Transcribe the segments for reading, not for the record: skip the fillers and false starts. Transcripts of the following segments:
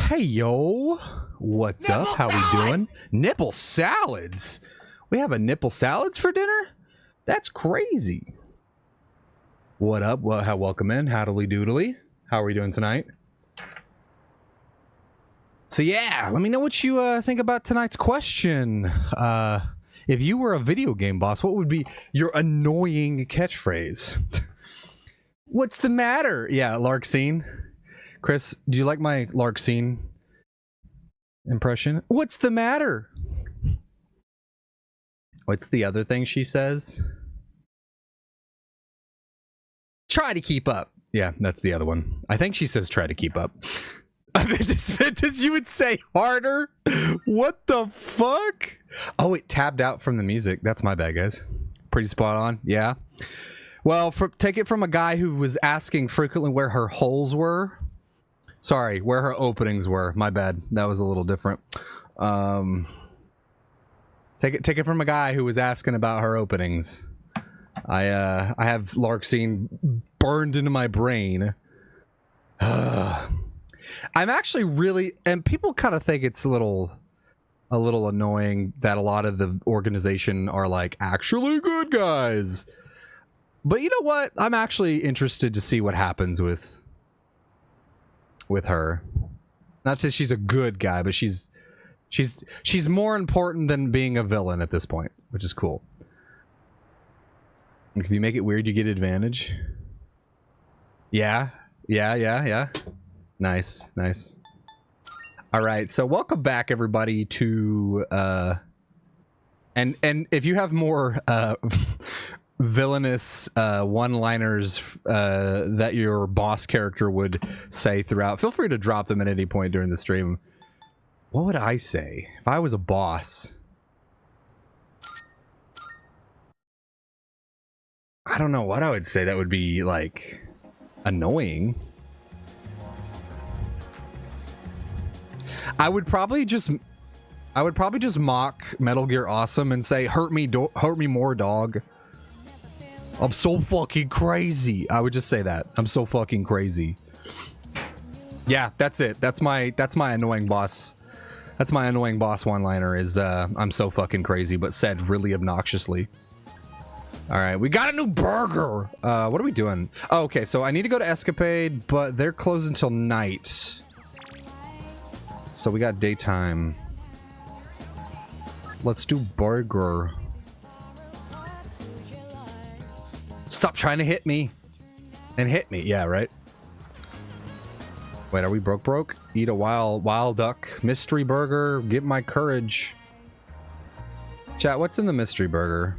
Hey yo, what's Nipple up? How salad! we doing? Nipple salads. We have a nipple salads for dinner? That's crazy. What up? Well, welcome in. Howdly doodly. How are we doing tonight? So yeah, let me know what you think about tonight's question. If you were a video game boss, what would be your annoying catchphrase? What's the matter? Yeah, Larkscene. Chris, do you like my Larkscene impression? What's the matter? What's the other thing she says? Try to keep up. Yeah, that's the other one. I think she says try to keep up. This you would say harder? What the fuck? Oh, it tabbed out from the music. That's my bad, guys. Pretty spot on. Yeah. Well, take it from a guy who was asking frequently where her holes were. Sorry, where her openings were. My bad. That was a little different. Take it from a guy who was asking about her openings. I have Larkscene burned into my brain. I'm actually really, and people kind of think it's a little annoying that a lot of the organization are like actually good guys. But you know what? I'm actually interested to see what happens with her. Not that she's a good guy, but she's more important than being a villain at this point, which is cool. And if you make it weird, you get advantage. Yeah. Nice. All right, so welcome back, everybody, to and if you have more villainous one-liners that your boss character would say throughout, feel free to drop them at any point during the stream. What would I say if I was a boss? I don't know what I would say that would be like annoying. I would probably just mock Metal Gear Awesome and say, hurt me more, dog. I'm so fucking crazy. I would just say that. I'm so fucking crazy. Yeah, that's it. That's my annoying boss. That's my annoying boss one-liner is I'm so fucking crazy, but said really obnoxiously. All right, we got a new burger. What are we doing? Oh, okay, so I need to go to Escapade, but they're closed until night. So we got daytime. Let's do burger. Stop trying to hit me. And hit me. Yeah, right? Wait, are we broke? Eat a wild duck. Mystery burger. Get my courage. Chat, what's in the mystery burger?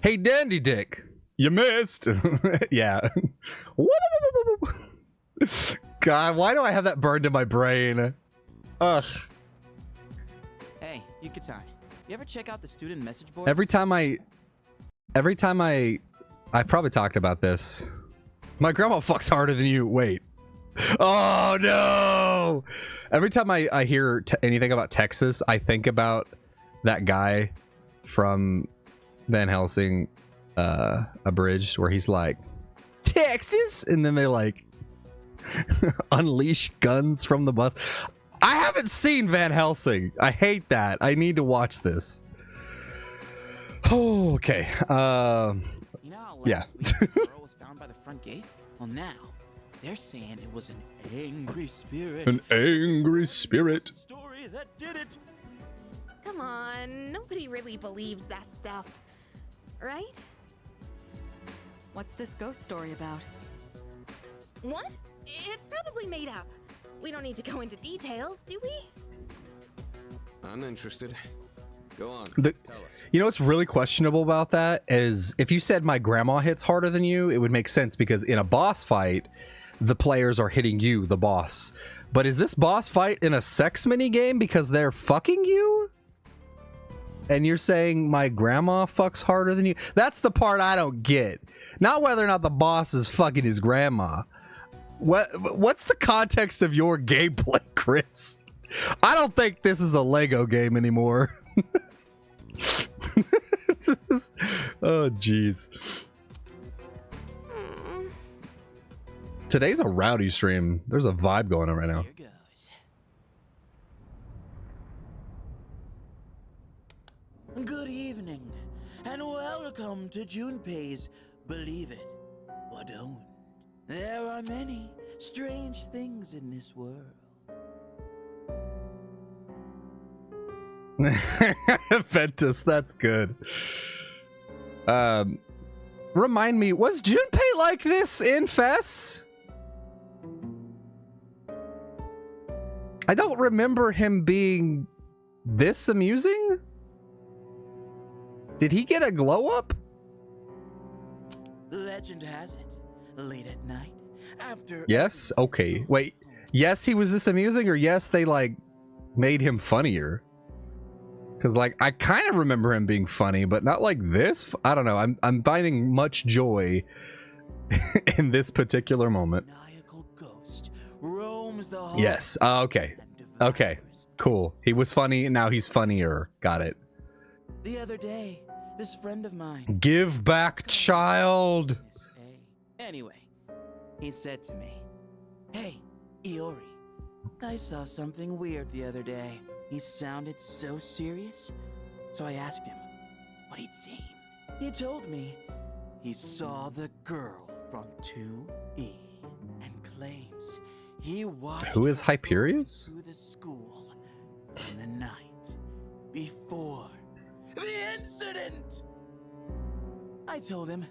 Hey, Dandy Dick, you missed. Yeah. God, why do I have that burned in my brain? Ugh. Hey, Yucatan, you ever check out the student message boards? Every time I probably talked about this. My grandma fucks harder than you. Wait. Oh no! Every time I hear anything about Texas, I think about that guy from Van Helsing Abridged, where he's like, Texas, and then they like unleash guns from the bus. I haven't seen Van Helsing. I hate that. I need to watch this. Oh, okay. You know how last week the girl was found by the front gate? Well, now they're saying it was an angry spirit. An angry spirit. Story that did it. Come on, nobody really believes that stuff, right? What's this ghost story about? What? It's probably made up. We don't need to go into details, do we? I'm interested. Go on. Tell us. You know what's really questionable about that is if you said my grandma hits harder than you, it would make sense because in a boss fight, the players are hitting you, the boss. But is this boss fight in a sex mini game because they're fucking you? And you're saying my grandma fucks harder than you? That's the part I don't get. Not whether or not the boss is fucking his grandma. What's the context of your gameplay, Chris? I don't think this is a Lego game anymore. Oh, jeez. Today's a rowdy stream. There's a vibe going on right now. Here goes. Good evening, and welcome to Junpei's Believe It or Don't. There are many strange things in this world. Ventus, that's good. Remind me, was Junpei like this in Fess? I don't remember him being this amusing. Did he get a glow up? Legend has it, late at night, after... Yes? Okay. Wait. Yes, he was this amusing, or yes, they, like, made him funnier? Because, like, I kind of remember him being funny, but not like this. I don't know. I'm finding much joy in this particular moment. Ghost roams the hall. Yes. Okay. Okay. Cool. He was funny, and now he's funnier. Got it. The other day, this friend of mine... Give back, child! Anyway, he said to me, "Hey, Iori, I saw something weird the other day." He sounded so serious, so I asked him what he'd seen. He told me he saw the girl from 2E and claims he watched Who is Hyperius? through the school on the night before the incident. I told him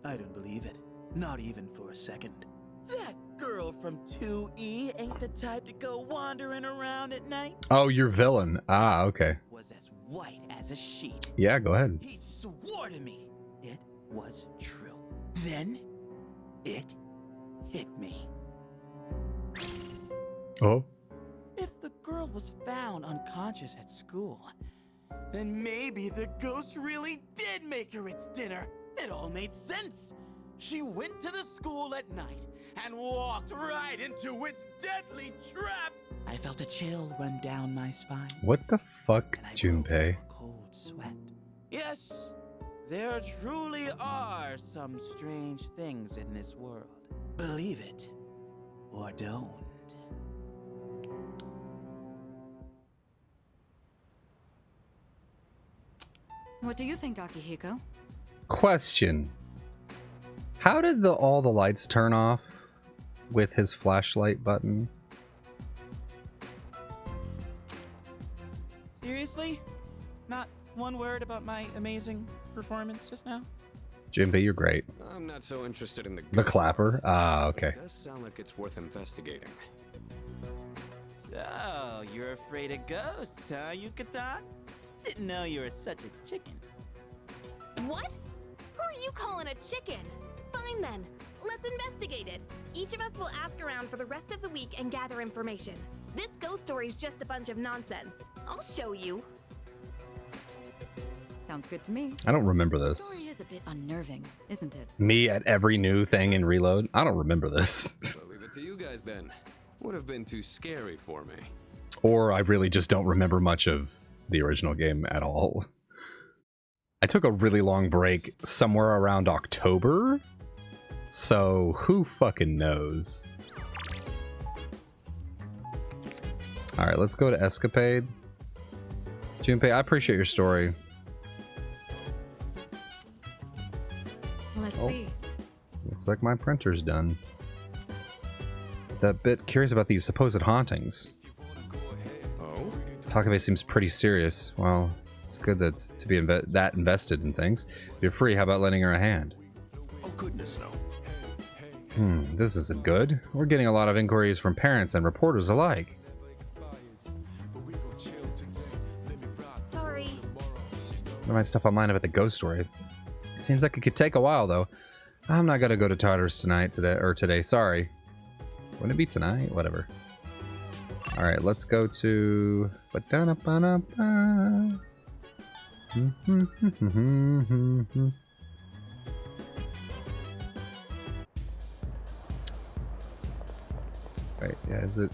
I don't believe it, not even for a second. That girl from 2E ain't the type to go wandering around at night. Oh, your villain. Ah, okay. Was as white as a sheet. Yeah, go ahead. He swore to me it was true. Then it hit me. Oh. If the girl was found unconscious at school, then maybe the ghost really did make her its dinner. It all made sense. She went to the school at night and walked right into its deadly trap. I felt a chill run down my spine. What the fuck, And I broke Junpei? into a cold sweat. Yes, there truly are some strange things in this world. Believe it or don't. What do you think, Akihiko? Question. How did all the lights turn off with his flashlight button? Seriously? Not one word about my amazing performance just now? Junpei, you're great. I'm not so interested in the The ghost clapper? stuff, Ah, but okay. It does sound like it's worth investigating. So, you're afraid of ghosts, huh, Yucatan? Didn't know you were such a chicken. What? Who are you calling a chicken? Fine then. Let's investigate it. Each of us will ask around for the rest of the week and gather information. This ghost story's just a bunch of nonsense. I'll show you. Sounds good to me. I don't remember The this. story is a bit unnerving, isn't it? Me at every new thing in Reload? I don't remember this. I'll leave it to you guys then. Would have been too scary for me. Or I really just don't remember much of the original game at all. I took a really long break somewhere around October, so who fucking knows? Alright, let's go to Escapade. Junpei, I appreciate your story. Let's Oh. see. Looks like my printer's done. That bit curious about these supposed hauntings. Oh? Takabe seems pretty serious. Well, it's good that's to be that invested in things. If you're free, how about lending her a hand? Oh goodness no. This isn't good. We're getting a lot of inquiries from parents and reporters alike. Sorry. There might stuff online about the ghost story. Seems like it could take a while though. I'm not gonna go to Tartarus today. Sorry. Wouldn't it be tonight? Whatever. All right, let's go to. Right, yeah, is it?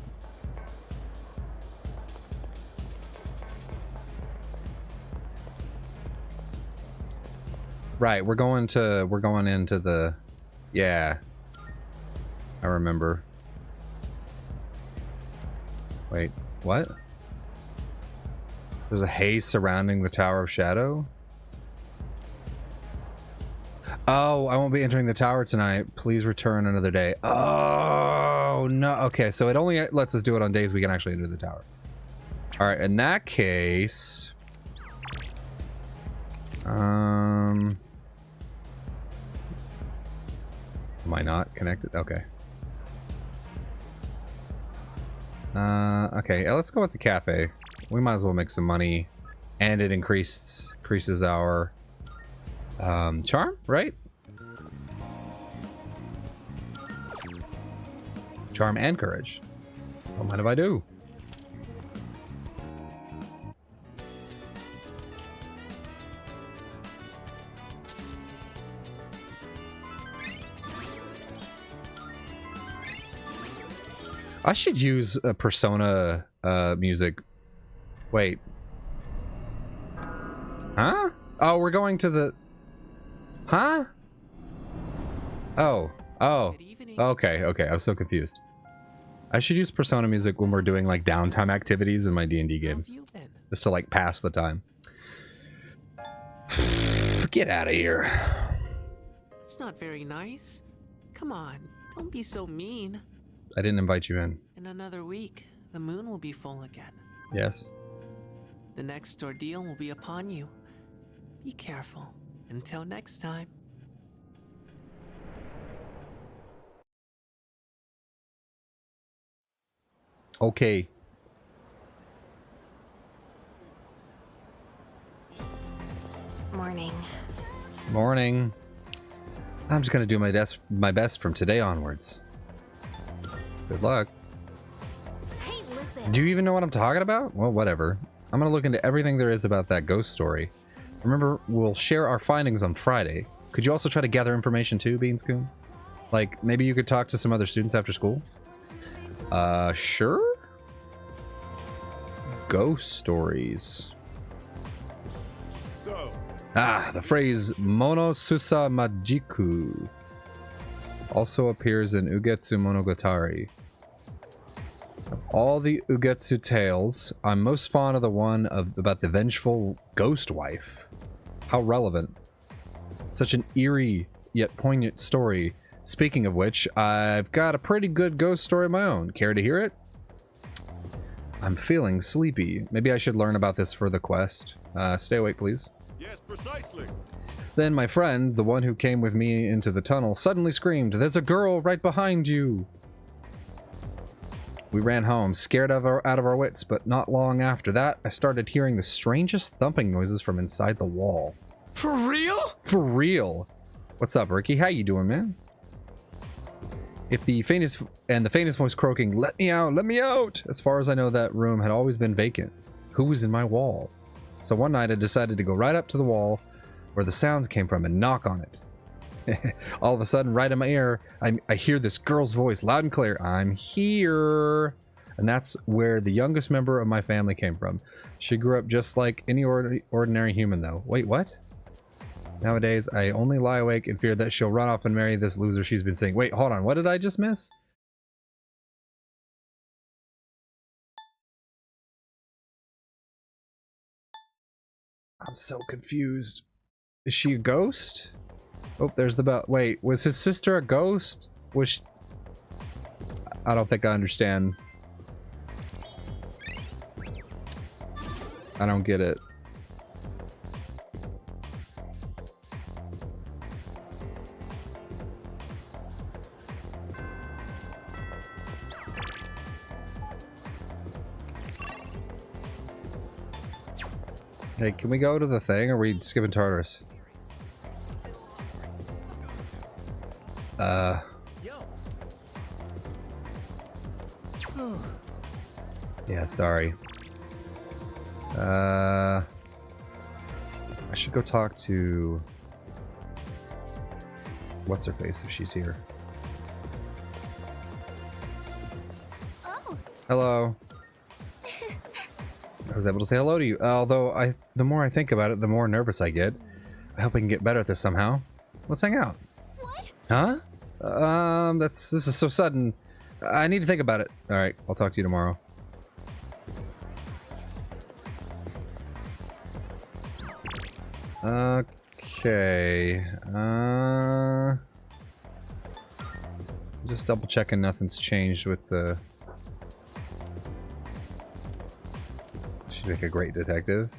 Right, we're going into the... Yeah. I remember. Wait, what? There's a haze surrounding the Tower of Shadow? Oh, I won't be entering the tower tonight. Please return another day. Oh, no. Okay, so it only lets us do it on days we can actually enter the tower. All right, in that case... Am I not connected? Okay. Okay, let's go with the cafe. We might as well make some money. And it increases our... charm, right? Charm and courage. Don't mind if I do. I should use a Persona music. Wait. Huh? Oh, we're going to the... Huh? Oh. Oh. Okay, okay. I was so confused. I should use Persona music when we're doing like downtime activities in my D&D games. Just to like pass the time. Get out of here. That's not very nice. Come on, don't be so mean. I didn't invite you in. In another week, the moon will be full again. Yes. The next ordeal will be upon you. Be careful. Until next time. Okay. Morning. Morning. I'm just gonna do my best from today onwards. Good luck. Hey, listen. Do you even know what I'm talking about? Well, whatever. I'm gonna look into everything there is about that ghost story. Remember, we'll share our findings on Friday. Could you also try to gather information too, Beanscoon? Like, maybe you could talk to some other students after school? Sure? Ghost stories. So, The phrase Monosusa Majiku also appears in Ugetsu Monogatari. Of all the Ugetsu tales, I'm most fond of the one about the vengeful ghost wife. How relevant. Such an eerie yet poignant story. Speaking of which, I've got a pretty good ghost story of my own. Care to hear it? I'm feeling sleepy. Maybe I should learn about this for the quest. Stay awake, please. yes, precisely. Then my friend, the one who came with me into the tunnel, suddenly screamed, "There's a girl right behind you!" We ran home, scared out of our wits, but not long after that, I started hearing the strangest thumping noises from inside the wall. For real? For real! What's up, Ricky? How you doing, man? If the faintest voice croaking, "Let me out, let me out!" As far as I know, that room had always been vacant. Who was in my wall? So one night I decided to go right up to the wall where the sounds came from and knock on it. All of a sudden, right in my ear, I hear this girl's voice loud and clear. "I'm here." And that's where the youngest member of my family came from. She grew up just like any ordinary human, though. Wait, what? Nowadays, I only lie awake in fear that she'll run off and marry this loser she's been seeing. Wait, hold on. What did I just miss? I'm so confused. Is she a ghost? Oh, there's the bell. Wait, was his sister a ghost? Was she... I don't think I understand. I don't get it. Hey, can we go to the thing, or are we skipping Tartarus? Yeah, sorry. I should go talk to... What's her face if she's here? Oh. Hello. I was able to say hello to you. Although the more I think about it, the more nervous I get. I hope I can get better at this somehow. Let's hang out. What? Huh? This is so sudden. I need to think about it. All right, I'll talk to you tomorrow. Okay. Just double checking nothing's changed with the... She'd make a great detective.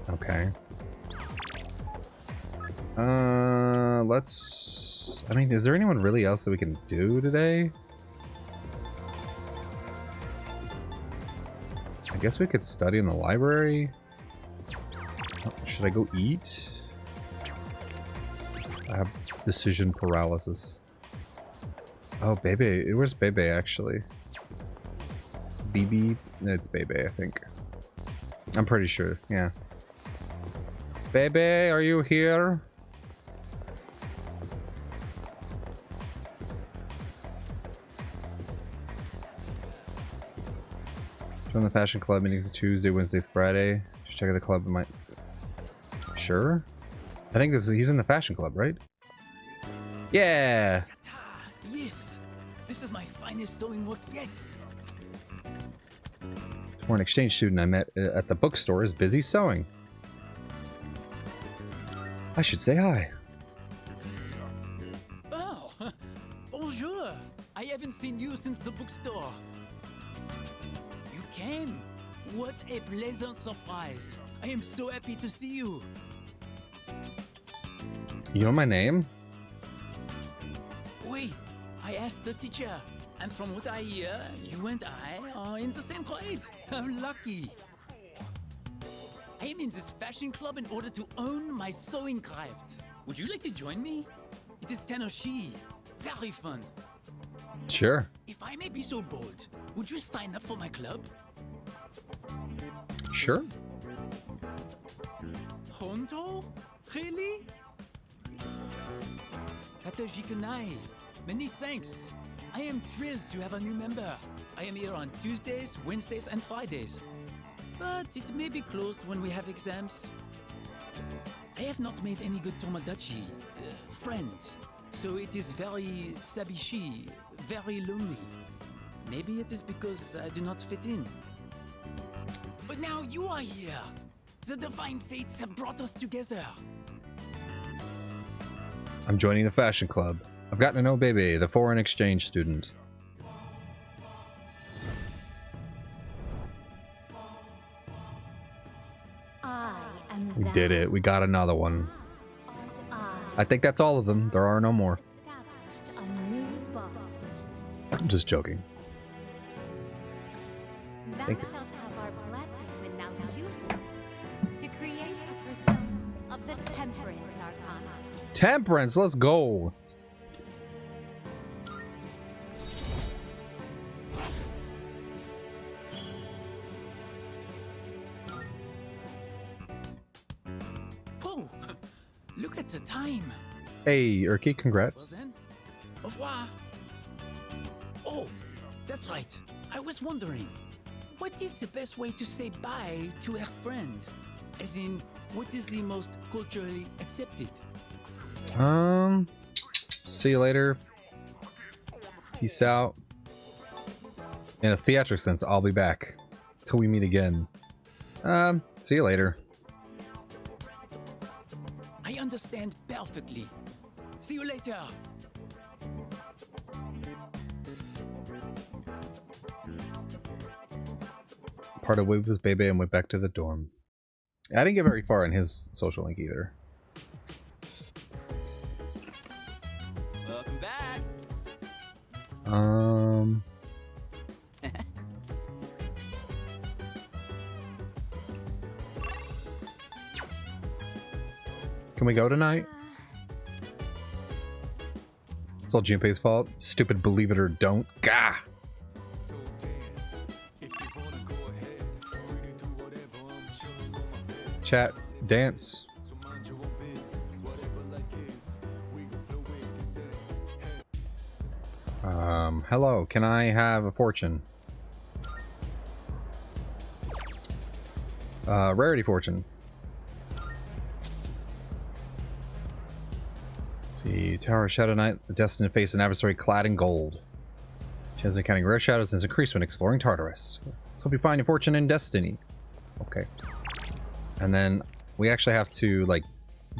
Okay. Let's... I mean, is there anyone really else that we can do today? I guess we could study in the library. Oh, should I go eat? I have decision paralysis. Oh, Bebe. Where's Bebe, actually? BB? It's Bebe, I think. I'm pretty sure, yeah. Bebe, are you here? Join the fashion club meetings Tuesday, Wednesday, Friday. Just check out the club. Might. Sure. I think he's in the fashion club, right? Yeah. Yes, this is my finest sewing work yet. Foreign exchange student I met at the bookstore is busy sewing. I should say hi. Oh, bonjour. I haven't seen you since the bookstore. You came. What a pleasant surprise. I am so happy to see you. You know my name? Wait, I asked the teacher, and from what I hear, you and I are in the same grade. How lucky. I am in this fashion club in order to own my sewing craft. Would you like to join me? It is Tenoshi. Very fun. Sure. If I may be so bold, would you sign up for my club? Sure. Honto? Really? Katajikanai. Many thanks. I am thrilled to have a new member. I am here on Tuesdays, Wednesdays, and Fridays. But it may be closed when we have exams. I have not made any good Tomodachi, friends. So it is very sabishi, very lonely. Maybe it is because I do not fit in. But now you are here. The divine fates have brought us together. I'm joining the fashion club. I've gotten to know Bebe, the foreign exchange student. We did it. We got another one. I think that's all of them. There are no more. I'm just joking. Thank you. Shalt have our blessing when thou choosest to create a persona of the Temperance Arcana. Temperance, let's go. Oh, look at the time. Hey, Urki, Well congrats. then, au revoir. Oh, that's right. I was wondering, what is the best way to say bye to a friend? As in, what is the most culturally accepted? See you later. Peace out. In a theatric sense, I'll be back. Till we meet again. See you later. I understand perfectly. See you later. Parted ways with Bebe and went back to the dorm. I didn't get very far in his social link either. Welcome back. Can we go tonight? It's all Junpei's fault. Stupid believe it or don't. Gah! Chat, dance. Hello, can I have a fortune? Rarity fortune. Let's see, Tower of Shadow Knight, destined to face an adversary clad in gold. Chance of encountering rare shadows has increased when exploring Tartarus. Let's hope you find your fortune in destiny. Okay. And then we actually have to, like,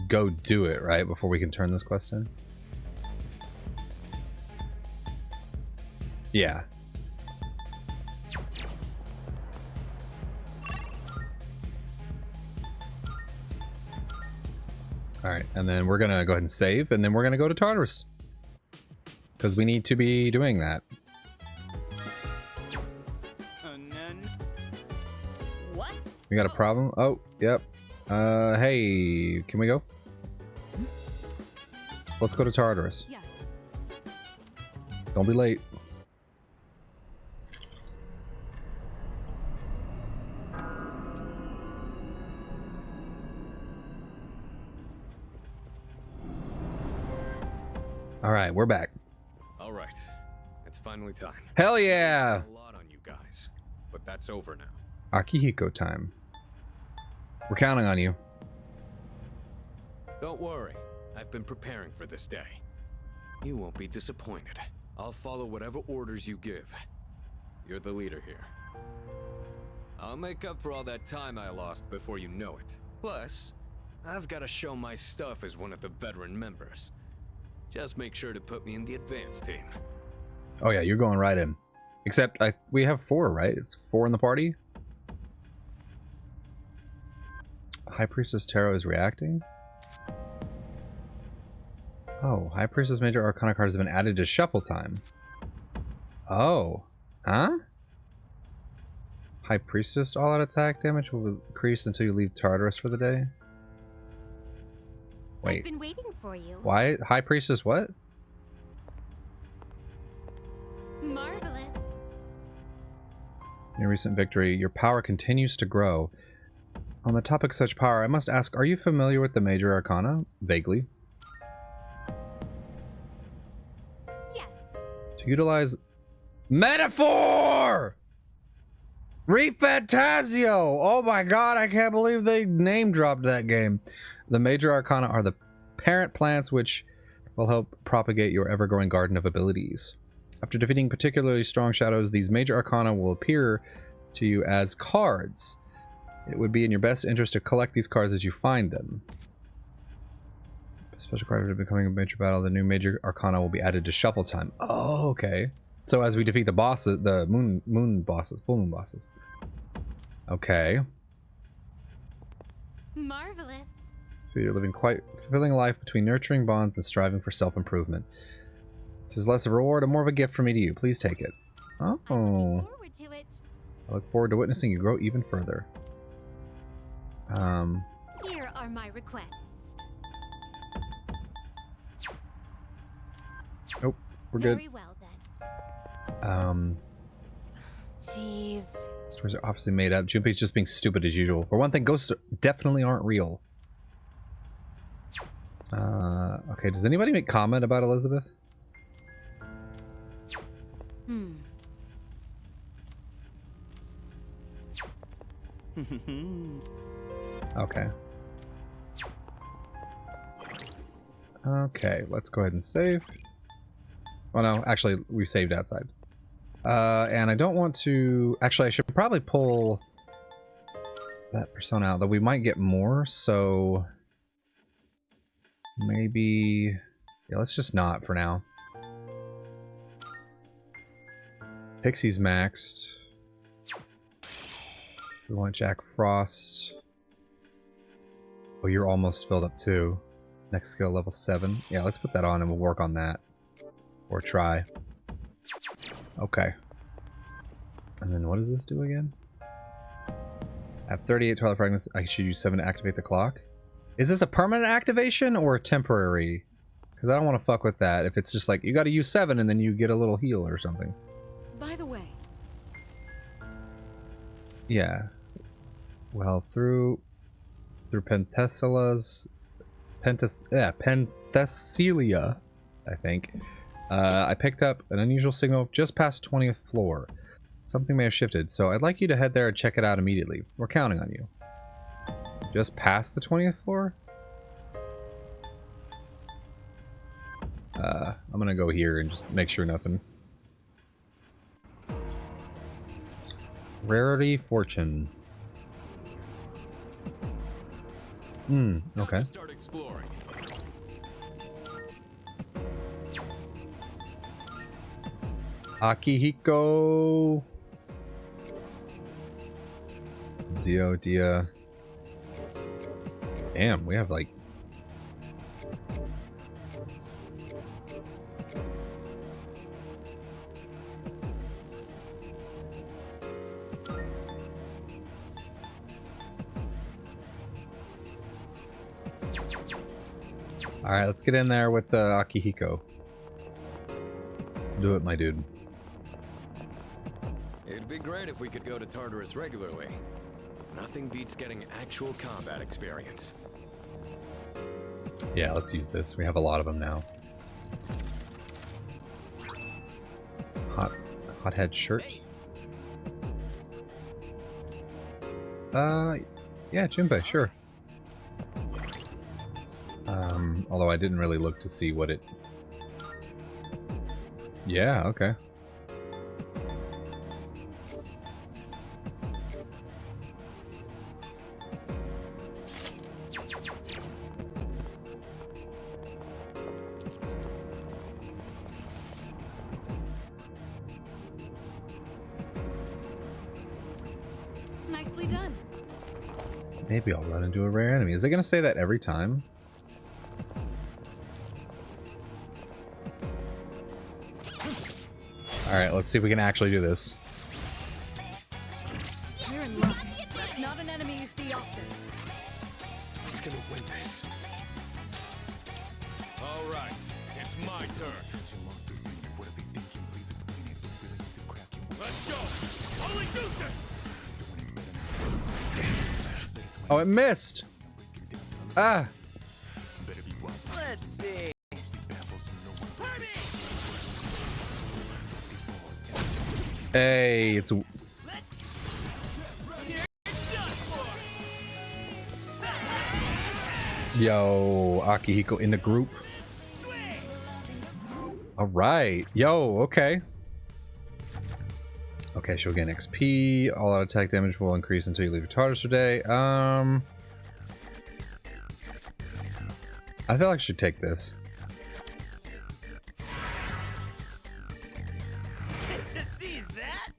go do it, right? Before we can turn this quest in? Yeah. Alright, and then we're gonna go ahead and save, and then we're gonna go to Tartarus. Because we need to be doing that. What? We got a problem? Oh, yep. Hey, can we go? Let's go to Tartarus. Yes. Don't be late. Alright, we're back. All right, it's finally time. Hell yeah! A lot on you guys, but that's over now. Akihiko time. We're counting on you. Don't worry, I've been preparing for this day. You won't be disappointed. I'll follow whatever orders you give. You're the leader here. I'll make up for all that time I lost before you know it. Plus, I've got to show my stuff as one of the veteran members. Just make sure to put me in the advanced team. Oh yeah, you're going right in. Except we have 4, right? It's 4 in the party? High Priestess Tarot is reacting? Oh, High Priestess Major Arcana cards have been added to shuffle time. Oh. Huh? High Priestess all-out attack damage will increase until you leave Tartarus for the day? I've Wait. been waiting for you. Why? High Priestess what? Marvelous. In your recent victory, your power continues to grow. On the topic of such power, I must ask, are you familiar with the Major Arcana? Vaguely. Yes. To utilize Metaphor! Refantasio! Oh my god, I can't believe they name dropped that game. The Major Arcana are the parent plants which will help propagate your ever-growing garden of abilities. After defeating particularly strong shadows, these Major Arcana will appear to you as cards. It would be in your best interest to collect these cards as you find them. Special card after becoming a major battle, the new Major Arcana will be added to shuffle time. Oh, okay. So as we defeat the bosses, the moon bosses, full moon bosses. Okay. Marvelous. So you're living quite fulfilling life between nurturing bonds and striving for self-improvement. This is less of a reward and more of a gift from me to you. Please take it. I'm looking Oh. forward to it. I look forward to witnessing you grow even further. Here are my requests. Nope, we're good. Very well then. Jeez. Stories are obviously made up. Junpei's just being stupid as usual. For one thing, ghosts definitely aren't real. Okay, does anybody make comment about Elizabeth? Okay. Okay, let's go ahead and save. Oh no, actually, we saved outside. And I don't want to... Actually, I should probably pull that persona out, though we might get more, so... Maybe... Yeah, let's just not for now. Pixie's maxed. We want Jack Frost. Oh, you're almost filled up too. Next skill, level 7. Yeah, let's put that on and we'll work on that. Or try. Okay. And then what does this do again? I have 38 Twilight Fragments. I should use 7 to activate the clock. Is this a permanent activation or a temporary? Because I don't want to fuck with that. If it's just like, you got to use 7 and then you get a little heal or something. By the way. Yeah. Well, through Penthesilia, I think. I picked up an unusual signal just past 20th floor. Something may have shifted, so I'd like you to head there and check it out immediately. We're counting on you. Just past the 20th floor? I'm gonna go here and just make sure nothing. Rarity fortune. Okay. Start exploring. Akihiko. Ziodia. Damn, we have like... Alright, let's get in there with Akihiko. Do it, my dude. It'd be great if we could go to Tartarus regularly. Nothing beats getting actual combat experience. Yeah, let's use this. We have a lot of them now. Hothead shirt. Yeah, Junpei, sure. Although I didn't really look to see what it... Yeah, okay. Nicely done. Maybe I'll run into a rare enemy. Is it going to say that every time? Alright, let's see if we can actually do this. You're in luck. That's not an enemy you see often. Who's gonna win this? All right, it's my turn. Let's go. Holy deuces! Oh, it missed! Ah! Let's see. Hey, it's... Yo, Akihiko in the group. Alright. Yo, okay. Okay, she'll gain XP. All out attack damage will increase until you leave your Tartarus for day. I feel like I should take this.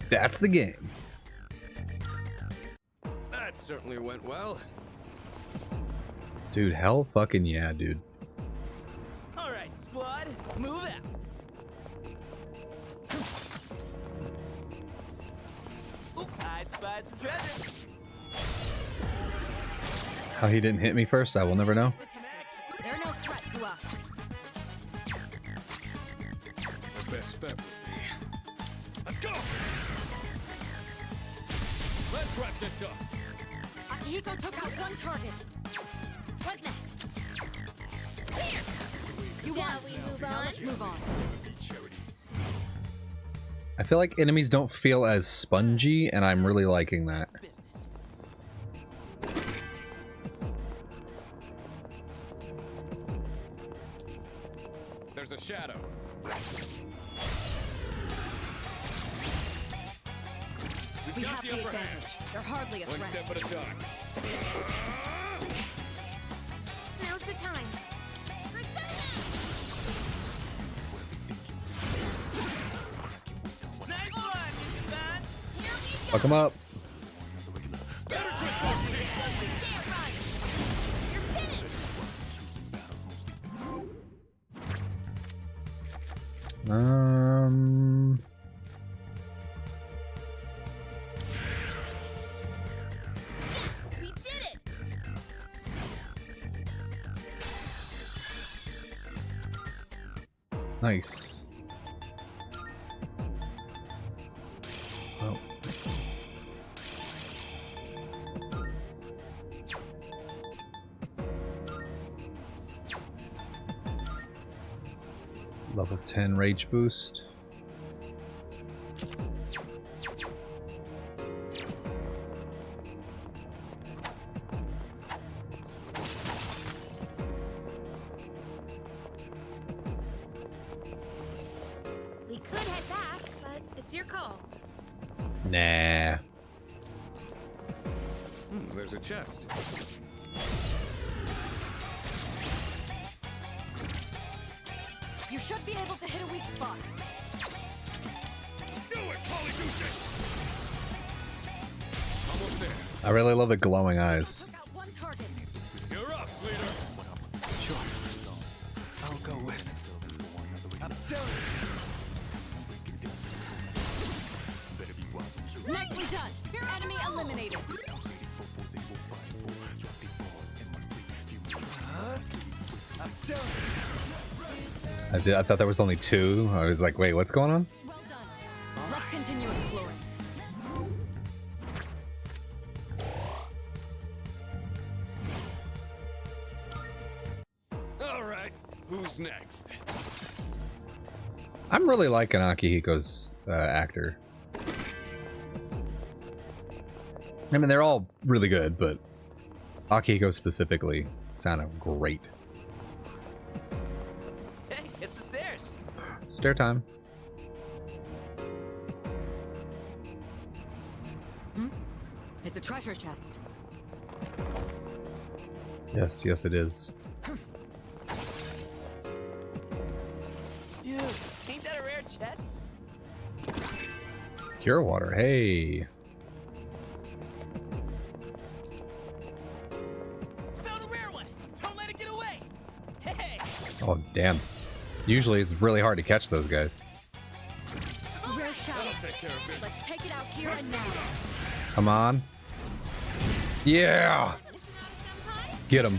That's the game. That certainly went well. Dude, hell fucking yeah, dude. All right, squad, move out. Ooh, I spy some treasure. How he didn't hit me first, I will never know. They're no threat to us. The best bet would be... Let's go! Let's wrap this up. Akihiko took out one target. What next? You Shall want we some? move Now on? let's move on. I feel like enemies don't feel as spongy, and I'm really liking that. Business. There's a shadow. We have the the upper hand. advantage. They're hardly a One threat. step at a time. Now's the time. Nice one, Mr. Bad. Fuck him up. We did it! Nice. Oh. Level 10 rage boost. We could head back, but it's your call. Nah. There's a chest. You should be able to hit a weak spot. Do it, Polygoose! Almost there. I really love the glowing eyes. Took out one target. You're up, leader. Sure. I'll go with. Nicely done. Enemy eliminated. I thought there was only 2. I was like, wait, what's going on? Well done. Let's continue exploring. All right, who's next? I'm really liking Akihiko's actor. I mean, they're all really good, but Akihiko specifically sounded great. Hey, it's the stairs. Stair time. It's a treasure chest. Yes, yes, it is. Dude, ain't that a rare chest? Cure water. Hey. Found a rare one. Don't let it get away. Hey. Oh, damn. Usually it's really hard to catch those guys. A rare shadow. Take care of this. Let's take it out here and now. Come on. Yeah! Get him.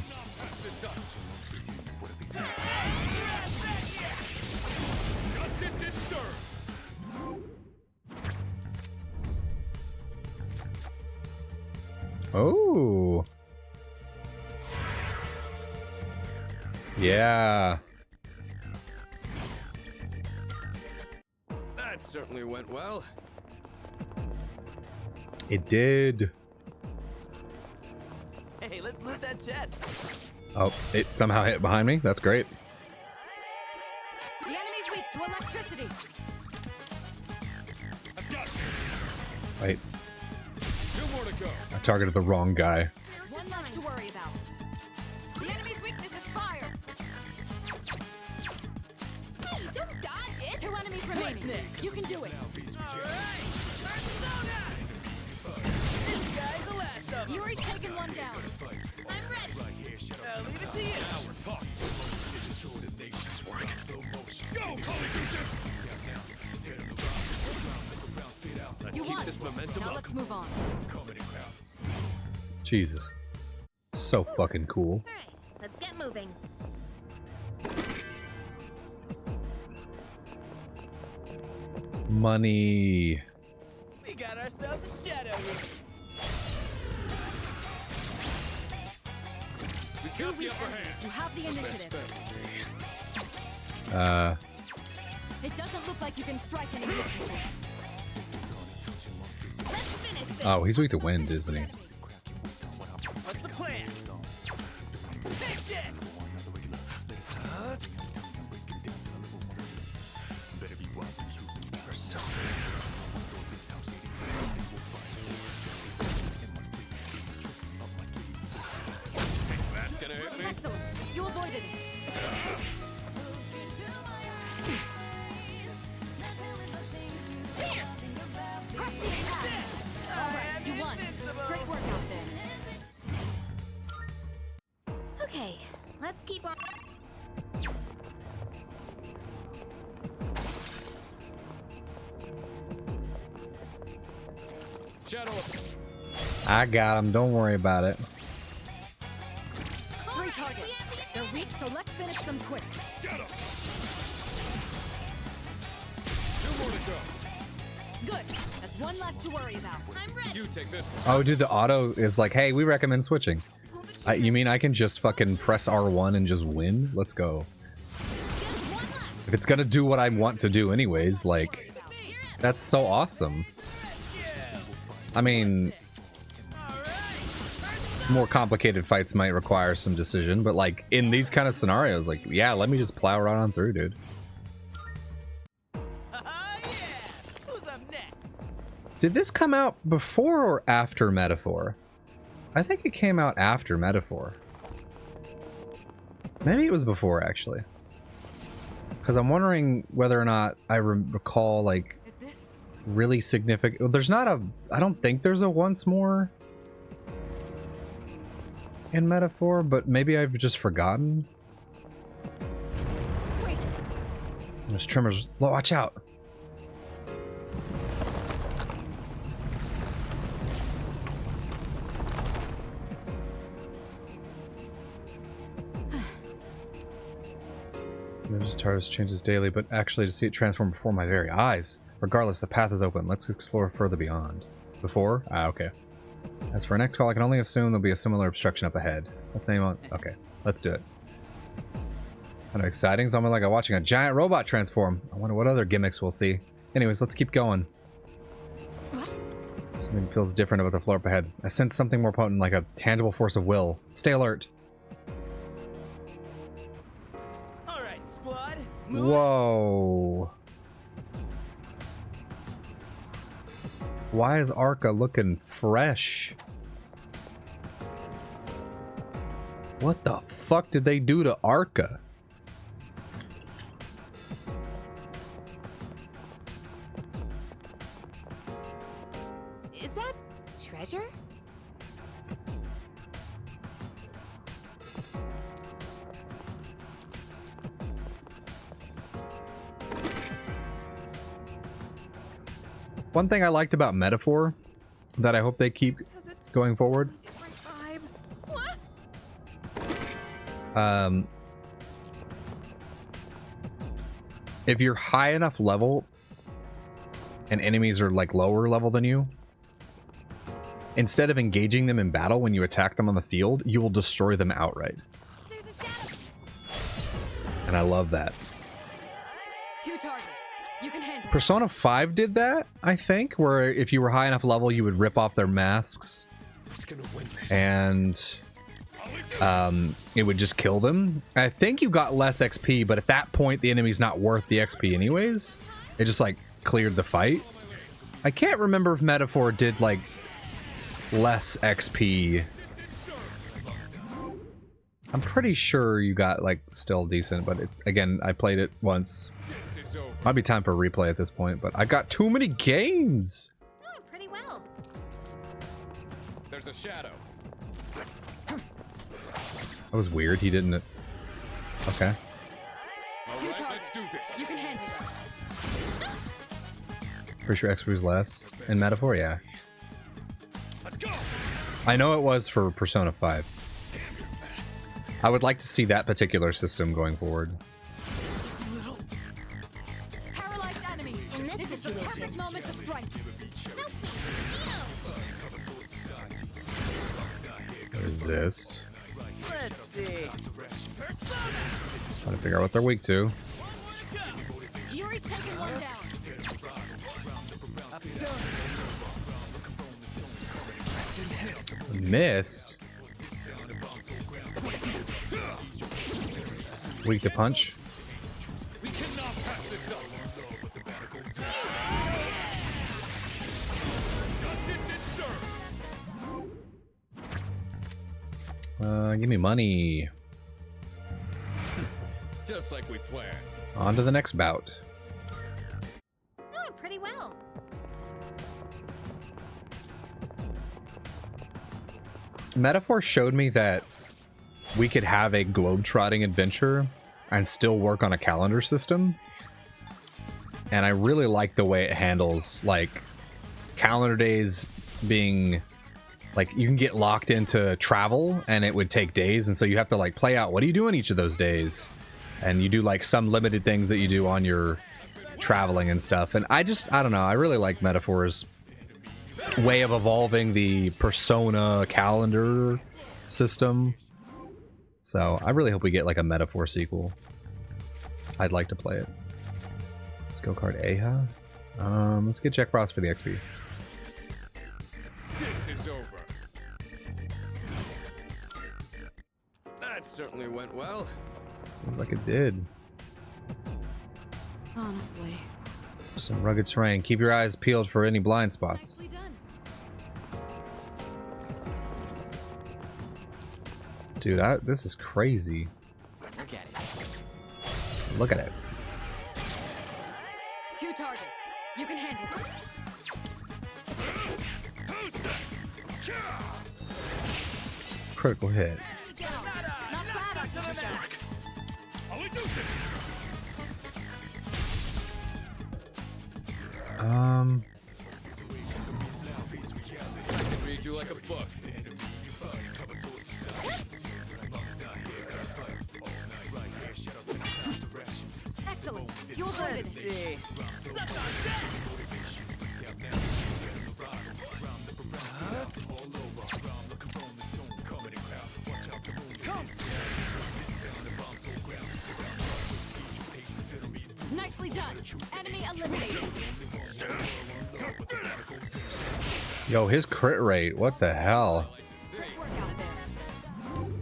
Justice is served. Oh. Yeah. That certainly went well. It did. Hey, let's loot that chest. Oh, it somehow hit behind me. That's great. The enemy's weak to electricity. I've got this. Wait, 2 more to go. I targeted the wrong guy. One less to worry about. The enemy's weakness is fire. Hey, don't dodge it! 2 enemies remaining. next? You can do it. Alright. Persona! This guy's the last of them. Yuri's taken one down. I'm ready! I'll leave it to you. Go, Polygoose! Let's You keep won. this momentum Now up. let's move on. Jesus. So fucking cool. Alright, let's get moving. Money. We got ourselves a shadow here. We got the upper hand. You have the initiative. It doesn't look like you can strike any weaknesses. Let's finish this! Oh, he's weak to wind, isn't he? What's the plan? Take this! That's gonna hit me. Excellent. You avoided it. Press the attack. All right, you won. Great work out there. Okay, let's keep on. Shadow up. I got him. Don't worry about it. 3 targets. They're weak, so let's finish them quick. Get him. 2 more to go. Good. That's one less to worry about. I'm ready! You take this. Oh, dude, the auto is like, hey, we recommend switching. Pull the trigger. You mean I can just fucking press R1 and just win? Let's go. Just one left! If it's gonna do what I want to do anyways, like, that's so awesome. I mean, more complicated fights might require some decision, but like in these kind of scenarios, like, yeah, let me just plow right on through, dude. Who's up next? Did this come out before or after Metaphor? I think it came out after Metaphor. Maybe it was before, actually. Because I'm wondering whether or not I recall, like, Is this? really significant... Well, there's not a... I don't think there's a once more in Metaphor, but maybe I've just forgotten. Wait. There's Tremors. Watch out! Notice Tartarus changes daily, but actually to see it transform before my very eyes. Regardless, the path is open. Let's explore further beyond. Before? Ah, okay. As for next call, I can only assume there'll be a similar obstruction up ahead. Let's name on. Okay, let's do it. Kind of exciting. It's almost like I'm watching a giant robot transform. I wonder what other gimmicks we'll see. Anyways, let's keep going. What? Something feels different about the floor up ahead. I sense something more potent, like a tangible force of will. Stay alert. All right, squad. Move. Whoa. Why is Arca looking fresh? What the fuck did they do to Arca? Is that treasure? One thing I liked about Metaphor that I hope they keep going forward. Different vibe. What? If you're high enough level and enemies are like lower level than you, instead of engaging them in battle when you attack them on the field, you will destroy them outright. There's a shadow. And I love that. 2 targets. You can handle it. Persona 5 did that, I think, where if you were high enough level, you would rip off their masks and it would just kill them. I think you got less XP, but at that point, the enemy's not worth the XP anyways. It just, like, cleared the fight. I can't remember if Metaphor did, like, less XP. I'm pretty sure you got, like, still decent, but again, I played it once. Might be time for a replay at this point, but I got too many games. Oh, pretty well. There's a shadow. That was weird. He didn't... Okay. 2 targets. You can handle it. Pretty sure XP was less. In Metaphor, yeah. I know it was for Persona 5. I would like to see that particular system going forward. Paralyzed enemy. In this This is the situation. perfect moment to strike. Resist. Let's see. Trying to figure out what they're weak to. Yuri's taking one down. Missed. Weak to punch. Give me money. Just like we planned. On to the next bout. Oh, pretty well. Metaphor showed me that we could have a globe-trotting adventure and still work on a calendar system. And I really like the way it handles, like, calendar days being... Like, you can get locked into travel, and it would take days, and so you have to, like, play out what do you do in each of those days. And you do, like, some limited things that you do on your traveling and stuff. And I don't know, I really like Metaphor's way of evolving the Persona calendar system. So I really hope we get, like, a Metaphor sequel. I'd like to play it. Skill card Aha. Let's get Jack Frost for the XP. This is over. That certainly went well. Seems like it did. Honestly. Some rugged terrain. Keep your eyes peeled for any blind spots. Nicely done. Dude, this is crazy. Look at it. Look at it. 2 targets. You can handle them. Critical hit. Not bad. I can read you like a book. Excellent. You avoided Let's it. see. Nicely done. Enemy eliminated. Yo, his crit rate. What the hell? Great work out there.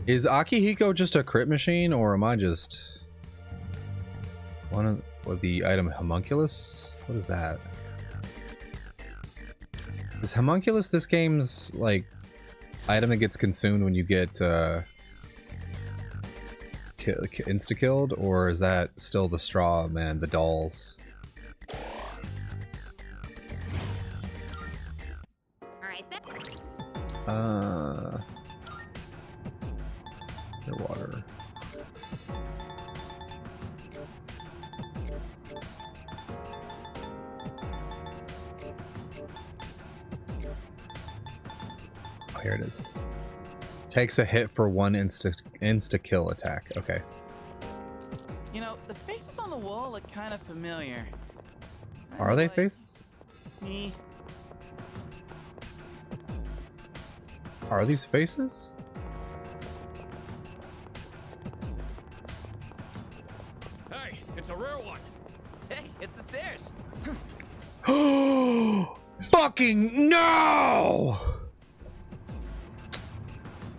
Is Akihiko just a crit machine, or am I just one of the item homunculus? What is that? Is homunculus this game's like item that gets consumed when you get insta killed, or is that still the straw man, the dolls? All right then. Water. Oh, here it is. Takes a hit for 1 insta kill attack. Okay. You know, the faces on the wall look kind of familiar. Are they Like faces? Me. Are these faces? Hey, it's a rare one. Hey, it's the stairs. Fucking no!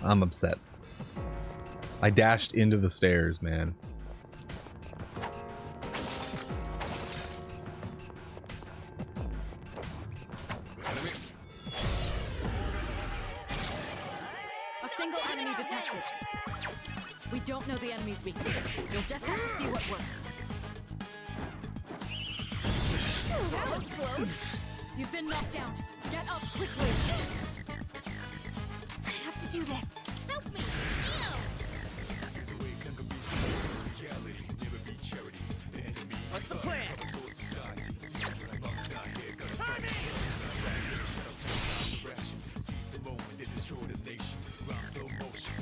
I'm upset. I dashed into the stairs, man. A single enemy detected. We don't know the enemy's weakness. You'll just have to see what works. That was close. You've been knocked down. Get up quickly. I have to do this. Help me. Ew. What's the plan?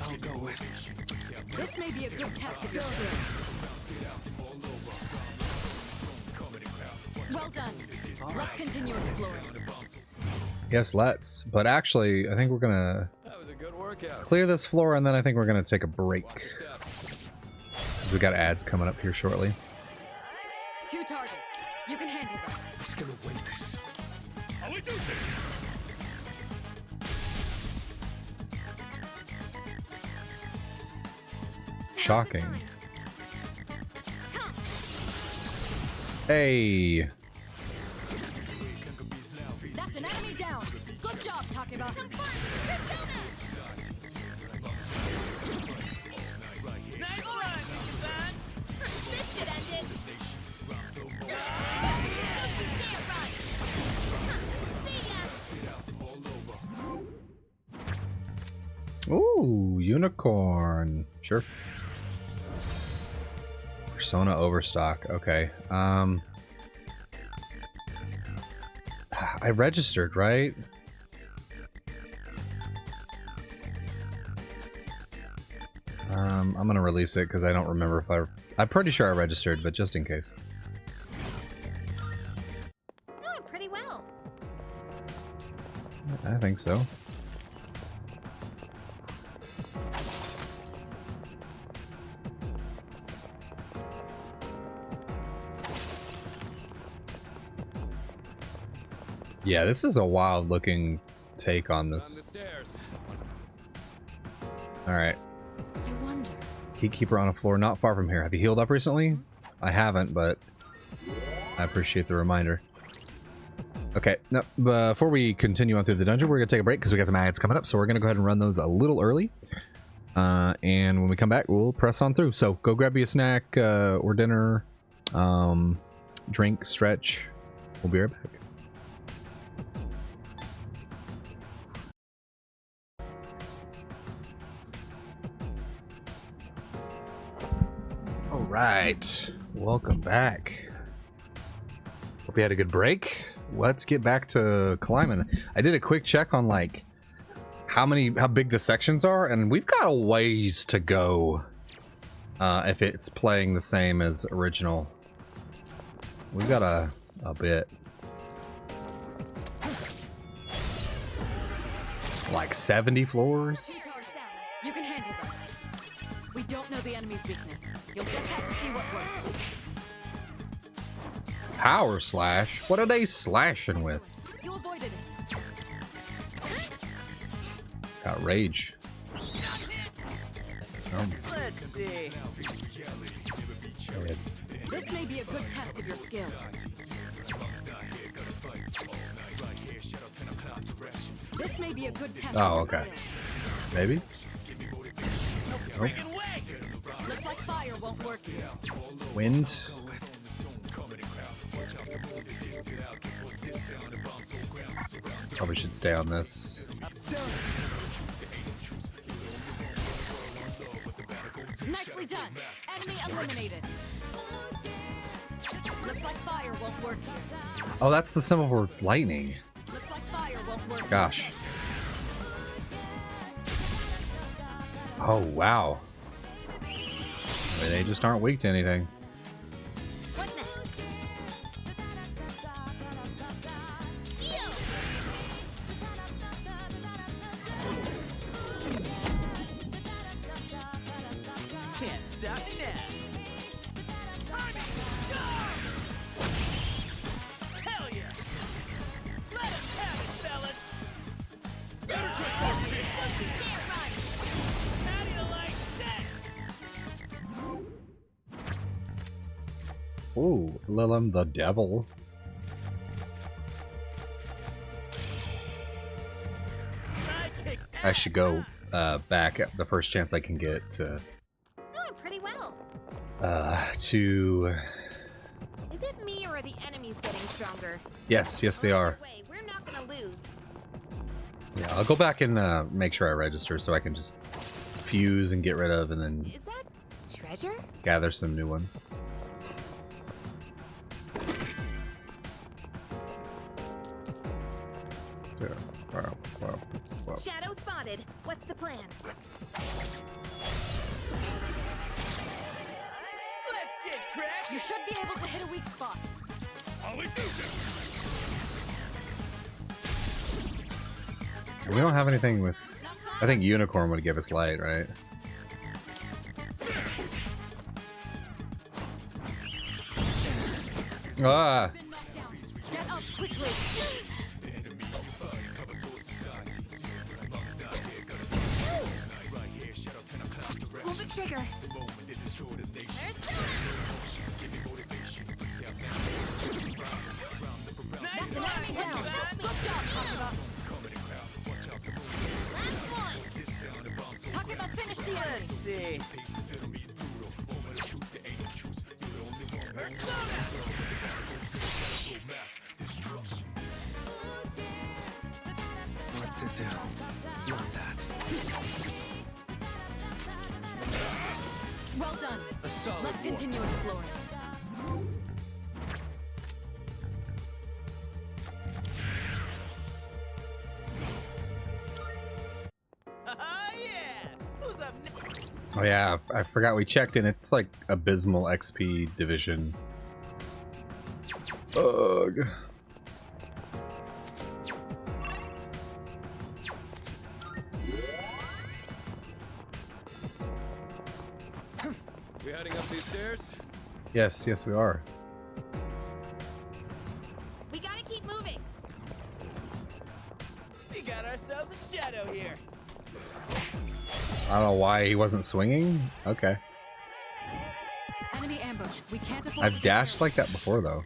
I'll go with. This may be a good test of your skill. Well done. Let's continue exploring. Yes, let's. But actually, I think we're gonna That was a good workout. clear this floor, and then I think we're gonna take a break. Watch your step. 'Cause we got ads coming up here shortly. 2 targets. You can handle them. Who's gonna win this? Shocking. Hey. That's an enemy down. Good job, Takeba. Nice run, son. This should end it. Ooh, unicorn. Sure. Persona overstock. Okay. I registered, right? I'm gonna release it because I don't remember if I'm pretty sure I registered, but just in case. Doing pretty well. I think so. Yeah, this is a wild looking take on On the this. stairs. All right. I wonder. Gatekeeper on a floor not far from here. Have you healed up recently? I haven't, but I appreciate the reminder. Okay, now, before we continue on through the dungeon, we're going to take a break because we got some ads coming up. So we're going to go ahead and run those a little early. And when we come back, we'll press on through. So go grab you a snack or dinner, drink, stretch. We'll be right back. All right, welcome back. Hope you had a good break. Let's get back to climbing. I did a quick check on like how big the sections are, and we've got a ways to go if it's playing the same as original. We've got a bit. Like 70 floors? You can handle them. We don't know the enemy's weakness. You'll just have to see what works. Power slash? What are they slashing with? You avoided it. Got rage. Let's see. This may be a good test of your skill. This may be a good test. Oh, of your okay. skill. Maybe? Nope. Looks like fire won't work here. Wind? Probably should stay on this. Nicely done. Enemy eliminated. Looks like fire won't work here. Oh, that's the symbol for lightning. Looks like fire won't work. Gosh. Oh, wow. They just aren't weak to anything. What next? Ew! Can't stop me now. Hell yeah! Let us have it, fellas! How do you like that? Ooh, Lilum the Devil. I should go back at the first chance I can get to Doing pretty well. to Is it me or are the enemies getting stronger? yes, they are. Wait, we're not gonna lose. Yeah, I'll go back and make sure I register so I can just fuse and get rid of and then Is that treasure? gather some new ones. There. Wow. Shadow spotted. What's the plan? Let's get cracking! You should be able to hit a weak spot. We don't have anything with. I think Unicorn would give us light, right? Ah! Been knocked down. Get up quickly. Pull the trigger. There's That's an enemy down. Good job, Takeba. last one. Takeba, finish the enemy. Let's see. What to do? Not that. Well done. A solid Let's war. continue exploring. Yeah! Who's up next? Oh yeah, I forgot we checked in. It's like abysmal XP division. Ugh. We heading up these stairs? Yes, we are. We gotta keep moving. ourselves a shadow here. I don't know why he wasn't swinging. Okay. Enemy ambush. We can't afford I've to dashed like that before though,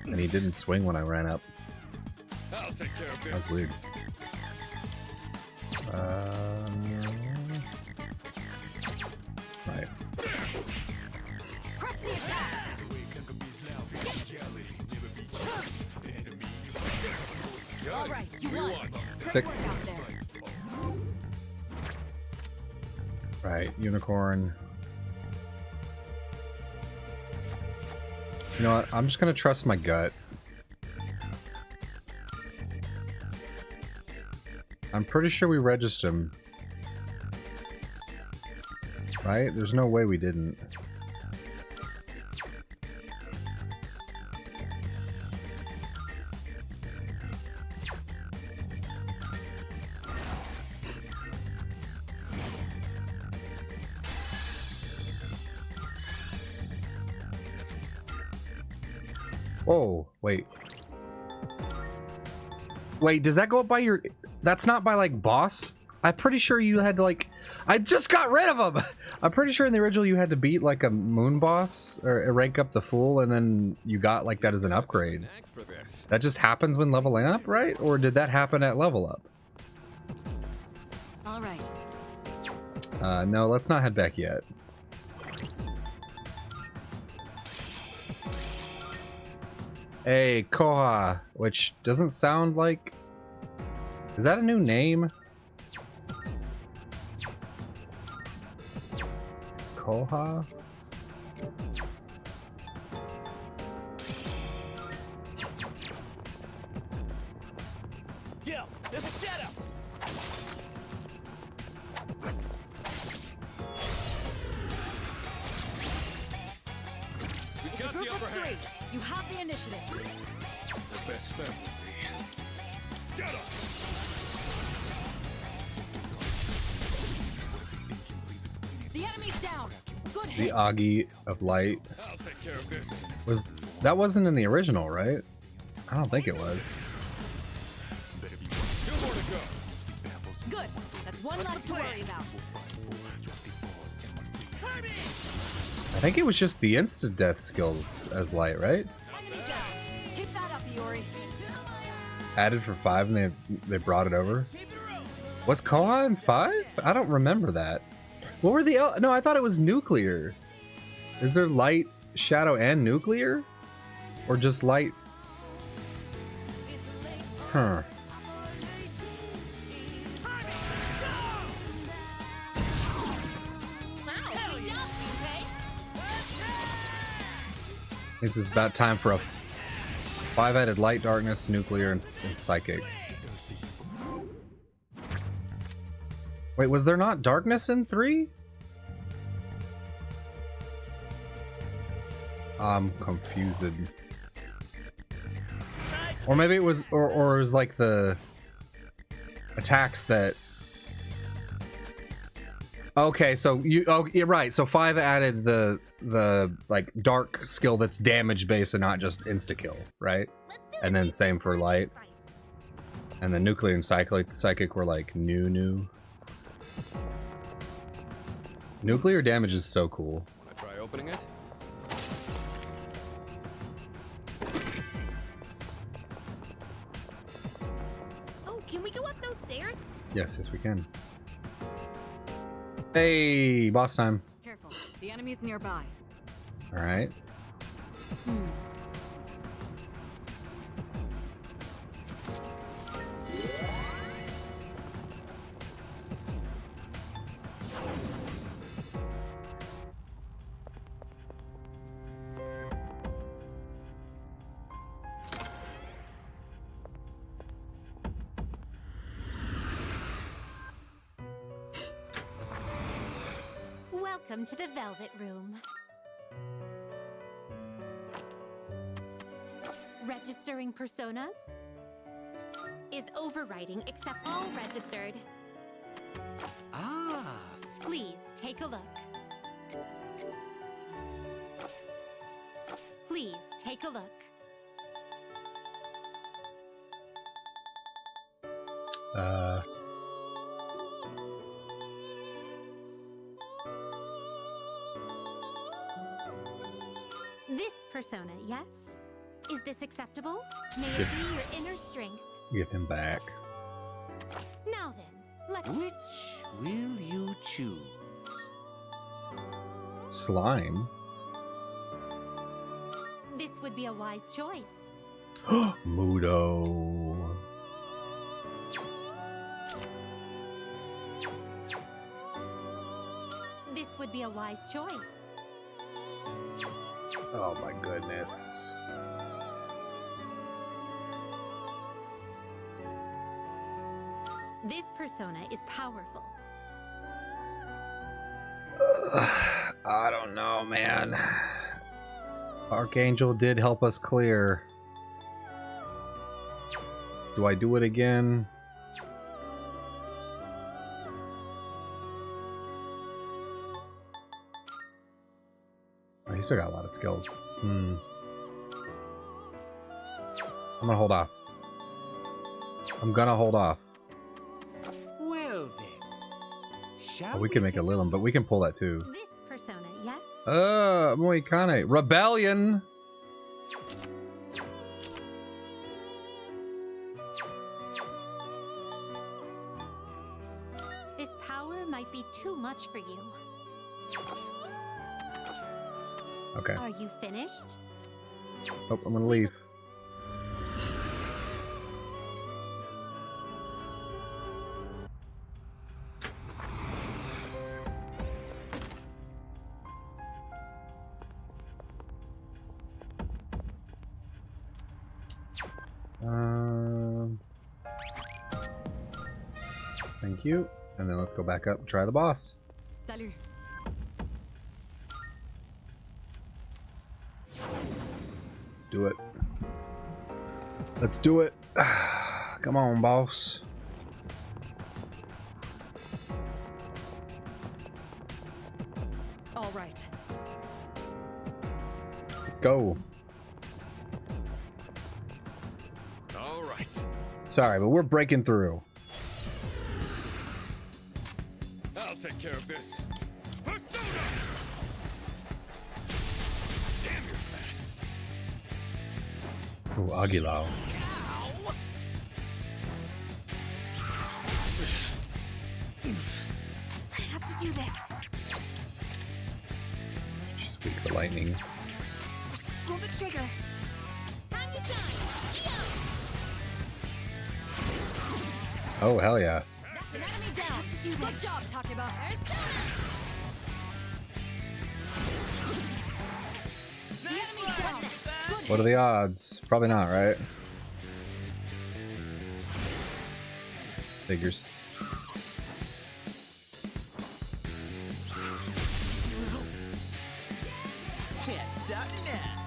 and he didn't swing when I ran up. I'll take care of this. That's weird. Right. press the attack. All right, you won. Great Sick. work out there. Right, unicorn. You know what? I'm just gonna trust my gut. I'm pretty sure we registered him. Right? There's no way we didn't. Whoa, wait. Wait, does that go up by your... That's not by, like, boss? I'm pretty sure you had to, like... I just got rid of him! I'm pretty sure in the original you had to beat, like, a moon boss, or rank up the fool, and then you got, like, that as an upgrade. That just happens when leveling up, right? Or did that happen at level up? All right. No, let's not head back yet. Hey, Koha, which doesn't sound like... Is that a new name? Koha? Yo, there's a shadow. We've got the Group upper of hand. 3. You have the initiative. The best bet will be. Get him! The enemy's down. Good The hit. Augie of Light. I'll take care of this. That wasn't in the original, right? I don't think it was. Two more to go. Good. That's one less to worry about. I think it was just the instant death skills as light, right? Enemy down. Keep that up, Iori. Added for 5 and they brought it over. Was Koha in 5? I don't remember that. What were the... No, I thought it was nuclear. Is there light, shadow, and nuclear? Or just light? Huh. Wow, good job, Junpei. It's just about time for a 5-added light, darkness, nuclear, and psychic. Wait, was there not darkness in 3? I'm confused. Or maybe it was, or it was like the attacks that... Okay, so you... Oh, yeah, right. So 5 added the like dark skill that's damage based and not just insta kill, right? And then same for light. And then nuclear and psychic were like new. Nuclear damage is so cool. Wanna try opening it? Oh, can we go up those stairs? Yes, we can. Hey, boss time. Careful. The enemy's nearby. All right. Welcome to the Velvet Room. Registering personas is overriding except all registered. Ah, Please take a look. Please take a look. This persona, yes? Is this acceptable? May it be your inner strength. Give him back. Now then, let's... Which will you choose? Slime. This would be a wise choice. Mudo. This would be a wise choice. Oh my goodness. This persona is powerful. I don't know, man. Archangel did help us clear. Do I do it again? Oh, he still got a lot of skills. I'm gonna hold off. I'm gonna hold off. Well then, shall We can make a Lilum, but we can pull that too. This persona, yes? Moikane. Rebellion! This power might be too much for you. Okay. Are you finished? Oh, I'm gonna leave. Thank you. And then let's go back up and try the boss. Salut. Let's do it. Let's do it. Come on, boss. All right. Let's go. All right. Sorry, but we're breaking through. I'll take care of this. Persona! Damn, you're fast. Ooh, Aguilar. I have to do this. She's weak to lightning. Pull the trigger. Time to shine. Oh, hell yeah. That's an enemy down. Good job, Takeba. The enemy's down. Good What are the odds? Probably not, right? Figures. Can't stop now.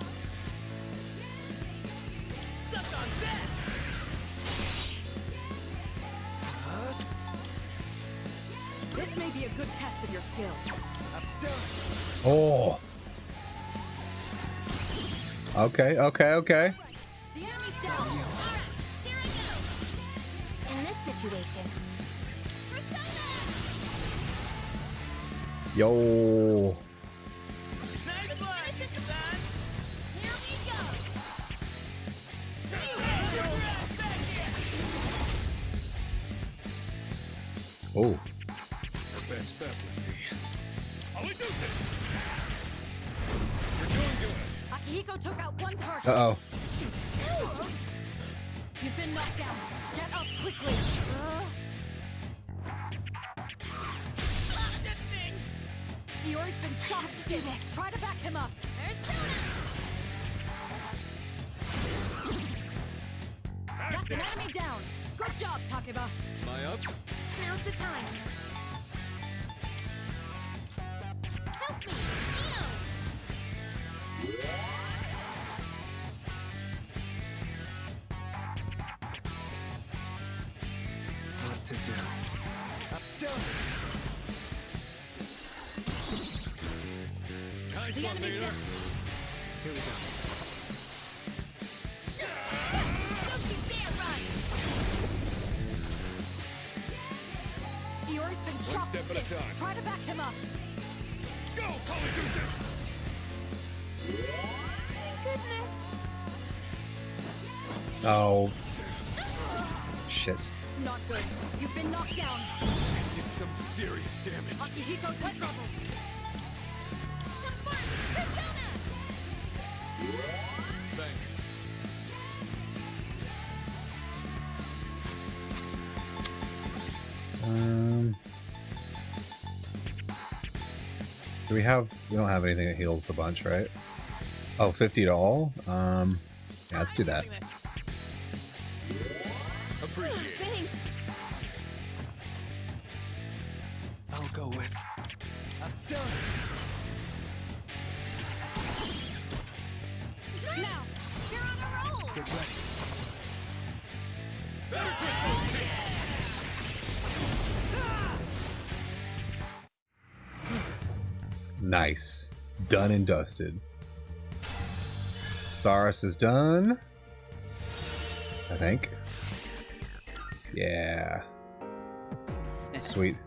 Suck on that. This may be a good test of your skills. Oh. Okay, okay, okay. The enemy's down. Alright, here I go. In this situation, Yo. Nice finish one, it. son. Here we go. Oh. The best bet would be... I'll do this! You're doing good. Akihiko took out one target. Uh-oh. You've been knocked down. Get up quickly. Iori's been shot to do this. Try to back him up. That's an enemy down. Good job, Takeba. Am I up? Now's the time. Help me, What to do? The enemy's down. Here we go. Don't you dare run! Iori's been One shot. step at a time. Try to back him up. Go, Polydeuces! Oh. Shit. Not good. You've been knocked down. Did some serious damage. Akihiko's in trouble. Thanks. Do we have... We don't have anything that heals a bunch, right? Oh, 50 to all? Yeah, let's do that. Appreciate it. Thanks. I'll go with. Now, you're on a roll. Get ready. Nice. Done and dusted. Saurus is done. I think. Yeah. Sweet. I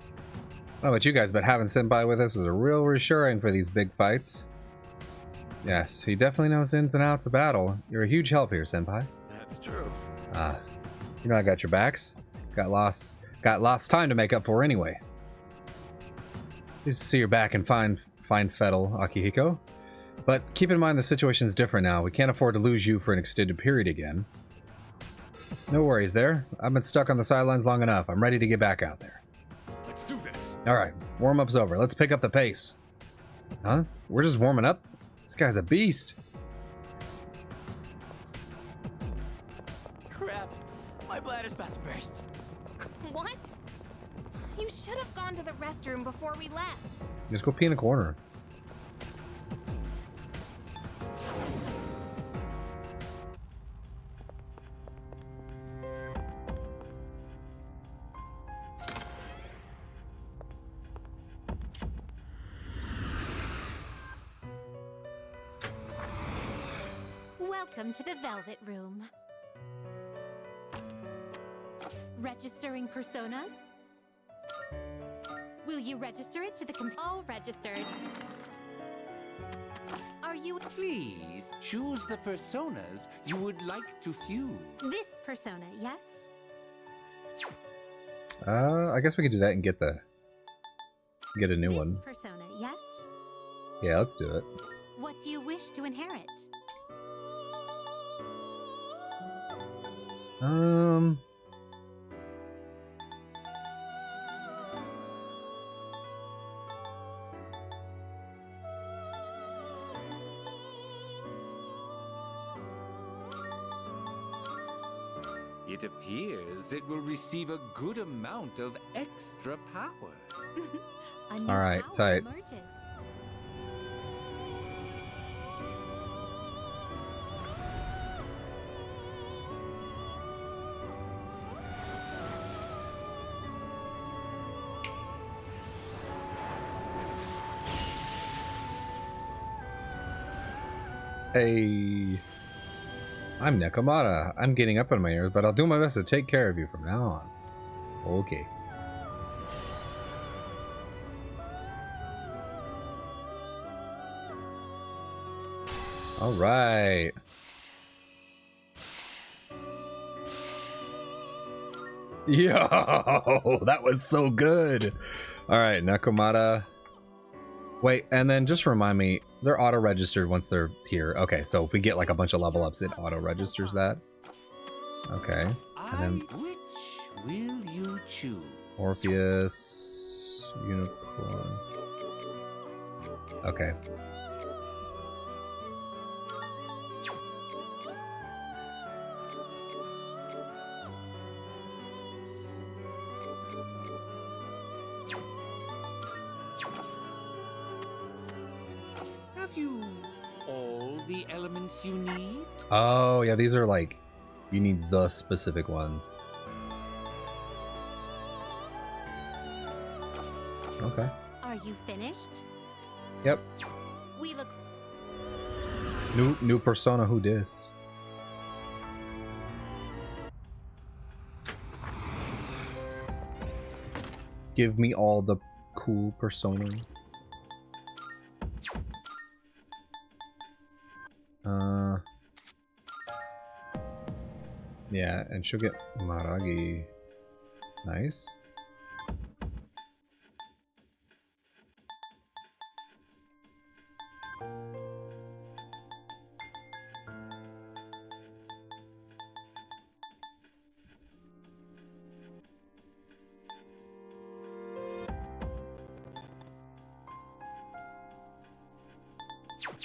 don't know about you guys, but having Senpai with us is a real reassuring for these big fights. Yes, he definitely knows ins and outs of battle. You're a huge help here, Senpai. That's true. You know I got your backs. Got lost time to make up for anyway. Pleased to see you're back in fine fettle, Akihiko. But keep in mind the situation's different now. We can't afford to lose you for an extended period again. No worries there. I've been stuck on the sidelines long enough. I'm ready to get back out there. Let's do this. Alright, warm-up's over. Let's pick up the pace. Huh? We're just warming up? This guy's a beast. Crap. My bladder's about to burst. What? You should have gone to the restroom before we left. Just go pee in the corner. Welcome to the Velvet Room. Registering personas? Will you register it to the all registered? Are you Please choose the personas you would like to fuse. this persona, yes? I guess we could do that and get a new This one. persona, yes? Yeah, let's do it. What do you wish to inherit? It appears it will receive a good amount of extra power. A new All right, power tight. emerges. Hey, I'm Nekomata. I'm getting up in my ears, but I'll do my best to take care of you from now on. Okay. All right. Yo, that was so good. All right, Nekomata. Wait, and then just remind me, they're auto-registered once they're here. Okay, so if we get like a bunch of level ups, it auto-registers that. Okay. And then Which will you choose? Orpheus, Unicorn. Okay. Have you all the elements you need? Oh, yeah, these are like, you need the specific ones. Okay. Are you finished? Yep. We look New persona, who dis? Give me all the cool persona. Yeah, and she'll get Maragi. Nice.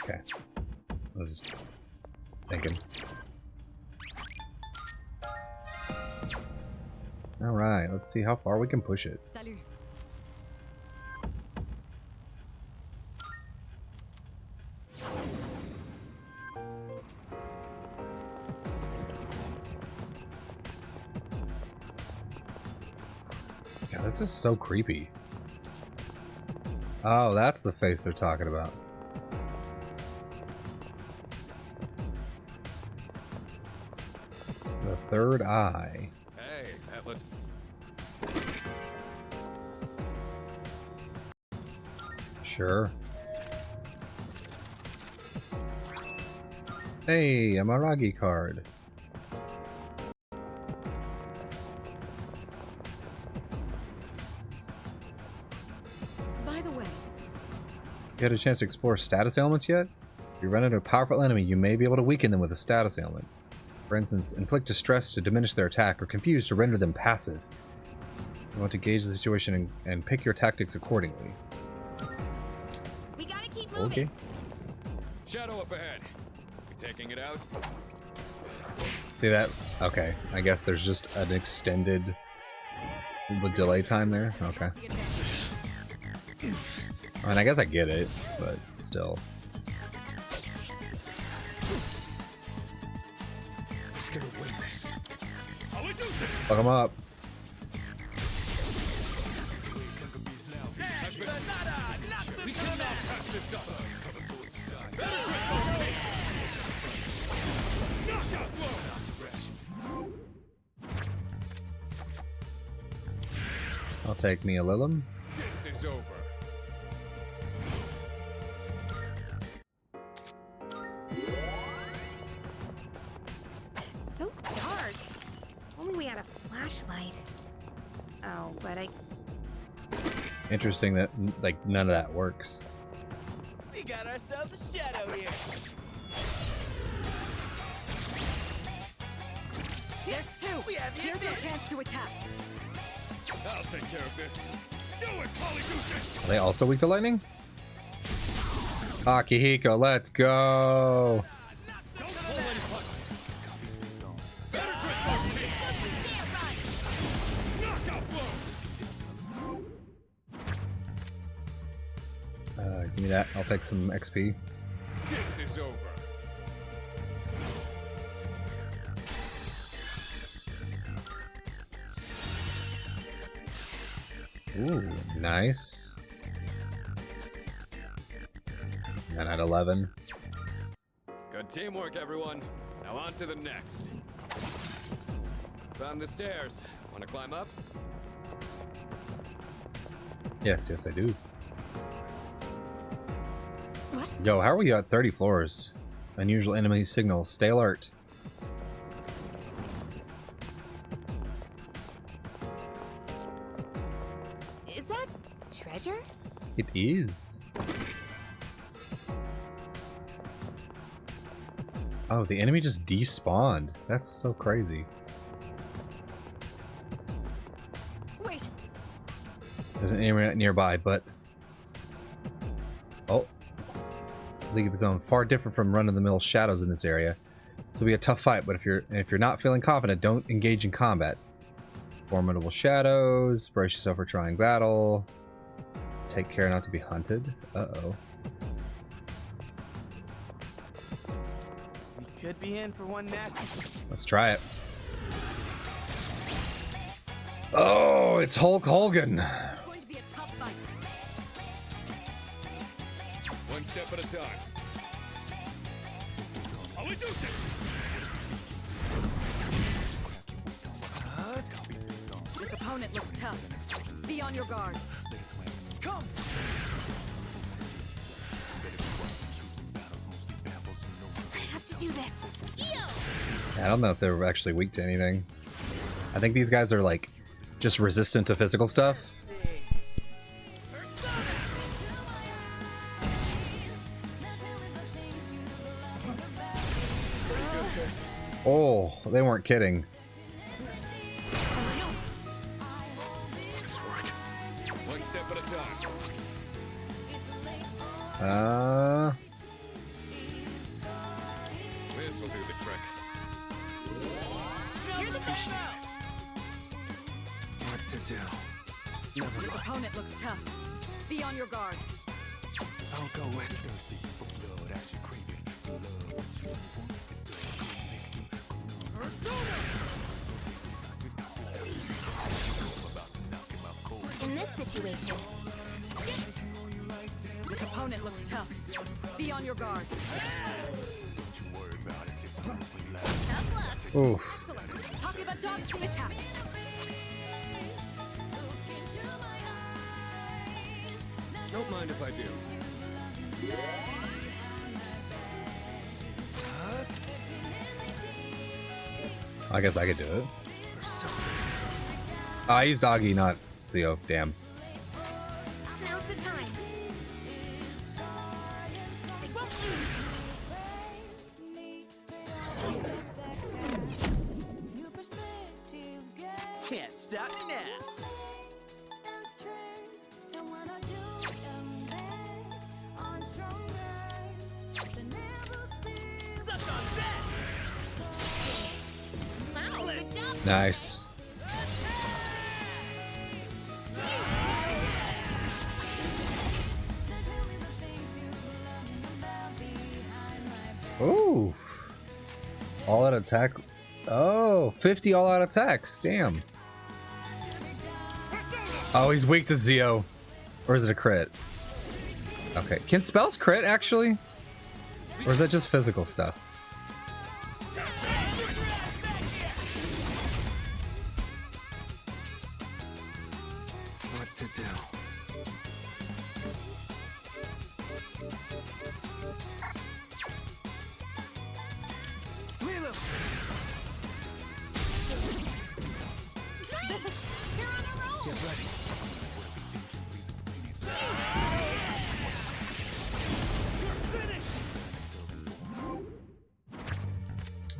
Okay. I was just thinking. Alright, let's see how far we can push it. Salut. Yeah, this is so creepy. Oh, that's the face they're talking about. The third eye. Hey, let's... Sure. Hey, a Maragi card. By the way, You had a chance to explore status ailments yet? If you run into a powerful enemy, you may be able to weaken them with a status ailment. For instance, inflict distress to diminish their attack, or confuse to render them passive. You want to gauge the situation and pick your tactics accordingly. We gotta keep moving. Okay. Shadow up ahead. We taking it out? See that? Okay. I guess there's just an extended delay time there. Okay. I mean, I guess I get it, but still. Who's gonna win this? Fuck them up. We cannot pass this up. I'll take me a Lilum. This is over. It's so dark. Only we had a flashlight. Oh, but I... Interesting that like none of that works. We got ourselves a shadow here. there's two. We have you Here's your there. chance to attack. I'll take care of this. Do it, Polygoose! Are they also weak to lightning? Akihiko, let's go. Don't pull any punches. Better grip those feet. Knockout blow. Give me that. I'll take some XP. This is over. Ooh, nice. And at 11. Good teamwork, everyone. Now on to the next. Found the stairs. Want to climb up? Yes, yes, I do. What? Yo, how are we at 30 floors? Unusual enemy signal. Stay alert. Is that treasure? It is. Oh, the enemy just despawned. That's so crazy. Wait. There's an enemy nearby, but... Oh. It's a league of its own. Far different from run-of-the-mill shadows in this area. This will be a tough fight, but if you're not feeling confident, don't engage in combat. Formidable shadows. Brace yourself for trying battle. Take care not to be hunted. Uh-oh. We could be in for one nasty. Let's try it. Oh, it's Hulk Hogan. It's going to be a tough fight. One step at a time. Polygoose! This opponent looks tough. Be on your guard. Come! I have to do this. Eo! I don't know if they're actually weak to anything. I think these guys are like just resistant to physical stuff. Oh, they weren't kidding. One step at a time. This will do the trick. You're the best. What to do? Never This mind. opponent looks tough. Be on your guard. I'll go with it. In this situation, This opponent looks tough. Be on your guard. tough luck. Oof. Excellent. Talking about dogs to attack. Don't mind if I do. I guess I could do it. Oh, I used Doggy, not Zio. Damn. Now's the time. They won't lose. Can't stop me now. Wow, good job. Nice. Ooh. All out attack. Oh, 50 all out attacks. Damn. Oh, he's weak to Zio. Or is it a crit? Okay. Can spells crit actually? Or is that just physical stuff? What to do? You're on a roll. Get ready.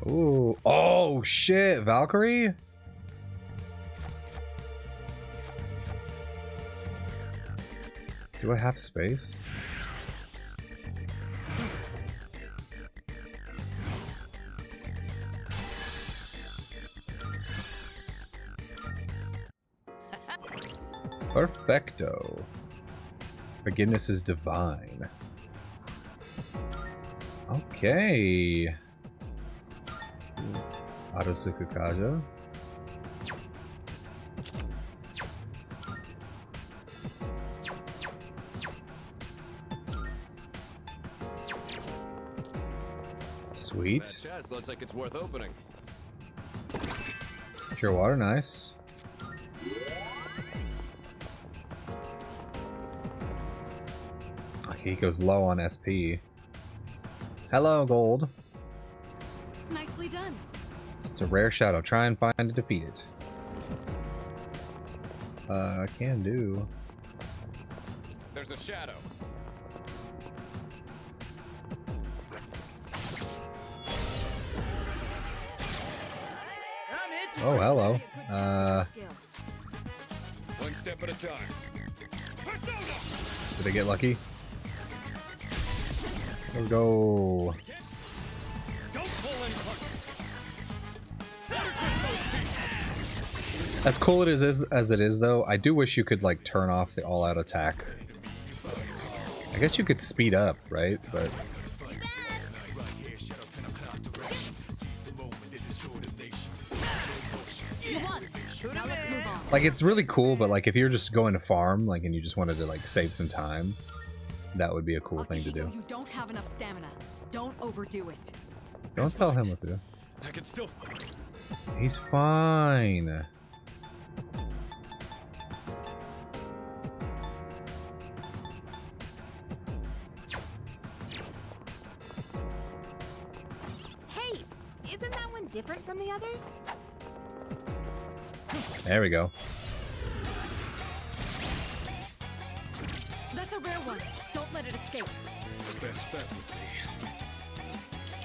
Ooh. Oh shit, Valkyrie? Do I have space? Perfecto. Forgiveness is divine. Okay. Arusuku Kaja. Sweet. That chest looks like it's worth opening. Pure water, nice. Akiko's low on SP. Hello, gold. Nicely done. It's a rare shadow. Try and find and defeat it. Can do. There's a shadow. Oh, hello. One step at a time. Did I get lucky? Let's go. Don't pull any punches. As cool as it is, though, I do wish you could like turn off the all-out attack. I guess you could speed up, right? But You won. Now let's move on. like it's really cool. But like if you're just going to farm, like, and you just wanted to like save some time, that would be a cool thing to do. You don't have enough stamina. Don't overdo it. Don't tell him what to do. I can still. He's fine. Hey, Isn't that one different from the others? There we go. That's a rare one. Don't let it escape. The best bet would be.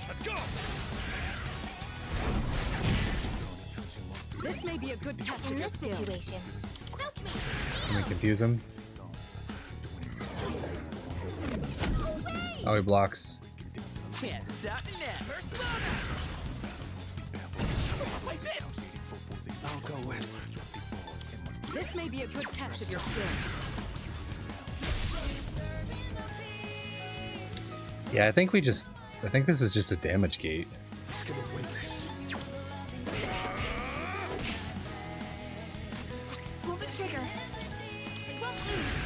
Let's go! This may be a good test In of your this skill. situation, help me! Let me confuse him. Oh, he blocks. Can't stop now. Persona! Like this! I'll go with. This may be a good test of your skill. Yeah, I think this is just a damage gate. Let's go win this. Pull the trigger. It won't lose.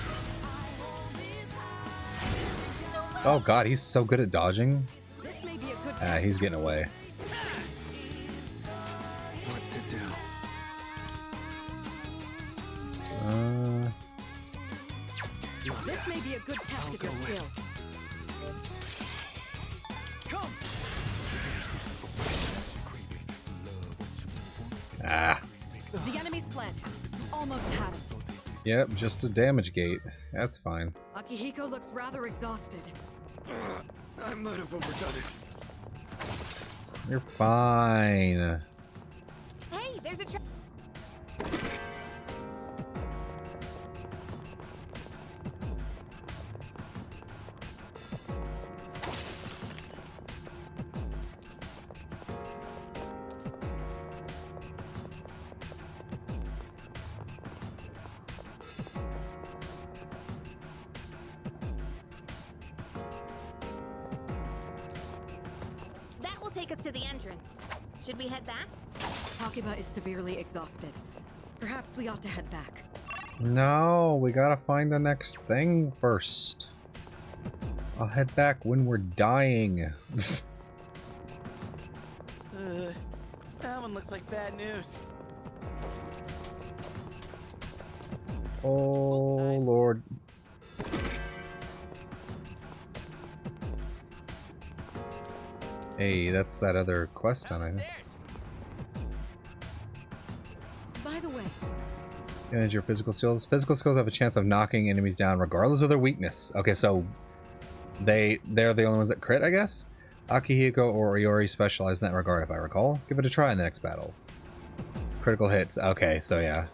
Oh god, he's so good at dodging. This may be a good Ah, test. he's getting away. What to do? This may be a good test of your skill. Ah. The enemy's fled. Almost had it. Yep, just a damage gate. That's fine. Akihiko looks rather exhausted. I might have overdone it. You're fine. Hey, there's a trap. That will take us to the entrance. Should we head back? Takiba is severely exhausted. Perhaps we ought to head back. No, we gotta find the next thing first. I'll head back when we're dying. That one looks like bad news. Oh, Lord. Hey, that's that other quest on it. By the way, Manage your physical skills. Physical skills have a chance of knocking enemies down regardless of their weakness. Okay, so they're the only ones that crit, I guess? Akihiko or Iori specialize in that regard, if I recall. Give it a try in the next battle. Critical hits. Okay, so yeah.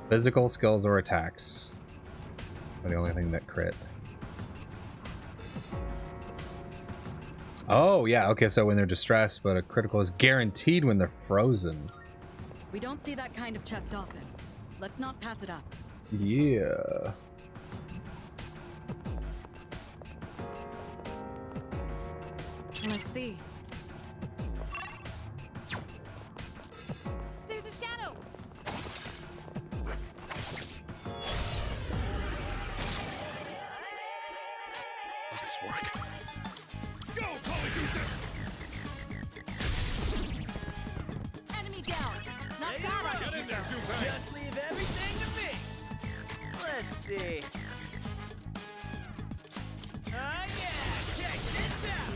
Physical skills or attacks are the only thing that crit. Oh, yeah, okay, so when they're distressed, but a critical is guaranteed when they're frozen. we don't see that kind of chest often. Let's not pass it up. Yeah. Let's see. There's a shadow. Will this work? Go, Polygooses! Enemy down. Not Hey, bad. right. Get in there, Junpei! Just leave everything to me. Let's see. Oh yeah, check this out.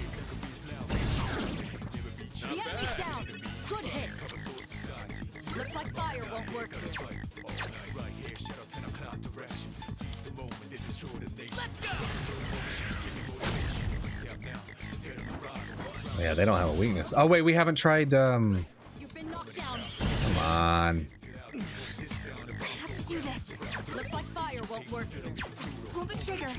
The enemy's down. Good hit. Looks like fire won't work here. Yeah, they don't have a weakness. Oh, wait, we haven't tried, You've been knocked down. Come on. I have to do this. Looks like fire won't work here. Pull the trigger.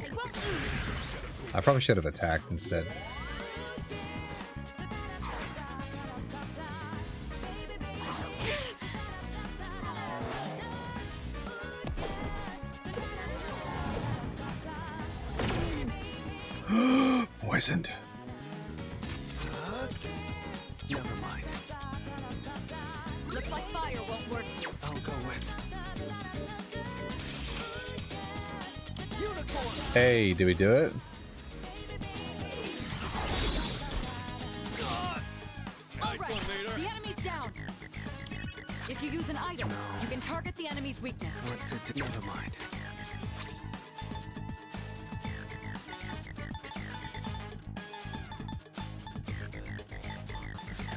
It won't lose. I probably should have attacked instead. Poisoned. Never mind. Looks like fire won't work here. I'll go with. Hey, did we do it? All right. The enemy's down. If you use an item, you can target the enemy's weakness. What to do? Never mind.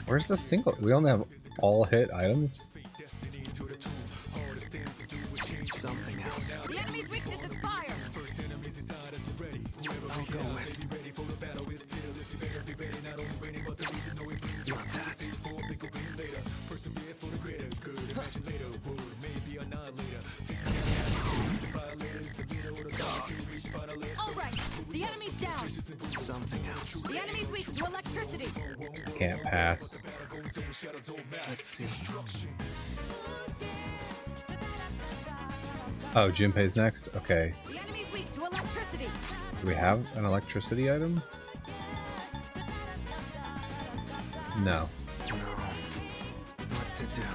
Where's the single? We only have all hit items. Something else. The enemy's weakness is fire. I'll go with. Not that. All right. The enemy's down. Something else. The enemy's weak to electricity. Can't pass. Let's see. Oh, Junpei's next? Okay. The enemy's weak to electricity. Do we have an electricity item? No. What to do?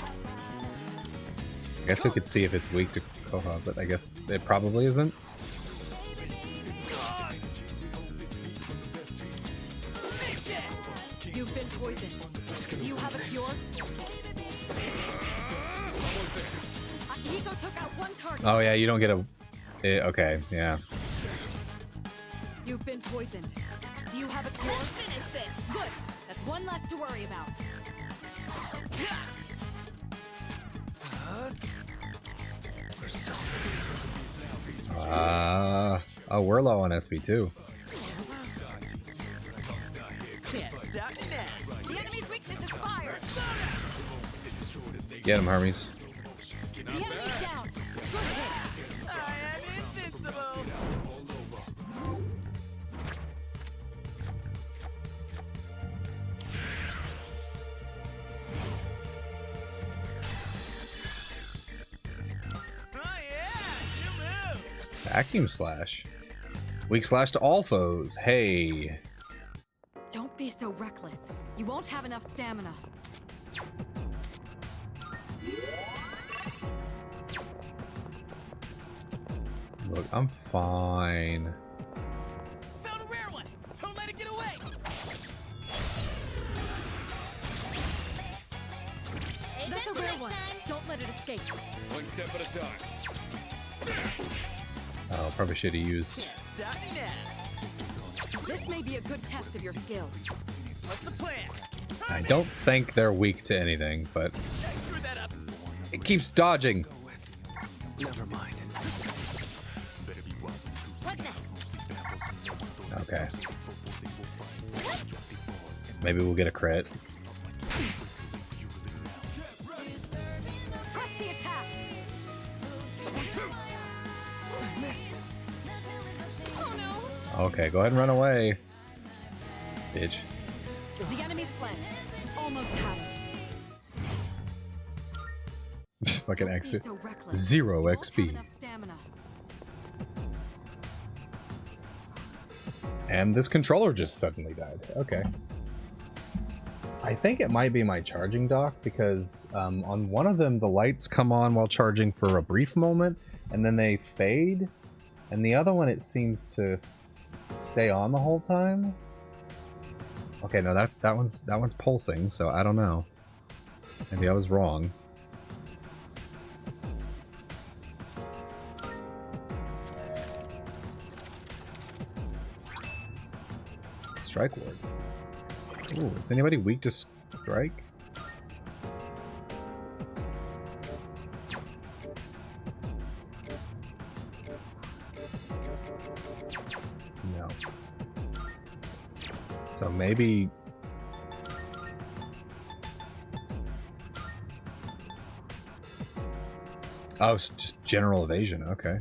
I guess we could see if it's weak to Koha, but I guess it probably isn't. You've been poisoned. Do you have a cure? Akihiko took out one target. Oh yeah, you don't get a... okay, yeah. You've been poisoned. Do you have a cure? Finish this. Good. That's one less to worry about. Oh, we're low on SP too. Can't stop me now. The enemy's weakness is fire. Get him, Hermes. The enemy's down. Good hit. I am invincible. Oh yeah, you move. Vacuum slash. Weak slash to all foes. Hey. Don't be so reckless. You won't have enough stamina. Look, I'm fine. Found a rare one. Don't let it get away. That's a rare one. Don't let it escape. One step at a time. Oh, probably should have used. Can't stop me now. This may be a good test of your skills. What's the plan? I don't think they're weak to anything, but Screw that up. it keeps dodging. Never mind. What next? Okay. Maybe we'll get a crit. Press the attack. Oh no. Okay, go ahead and run away. Bitch. The enemy's fled. Almost had it. Fucking Don't be XP. so reckless. 0 You won't have XP. enough stamina. And this controller just suddenly died. Okay. I think it might be my charging dock because on one of them the lights come on while charging for a brief moment and then they fade. And the other one it seems to stay on the whole time. Okay, no, that one's pulsing, so I don't know. Maybe I was wrong. Strike ward. Ooh, is anybody weak to strike? No. So maybe... Oh, it's just general evasion, okay.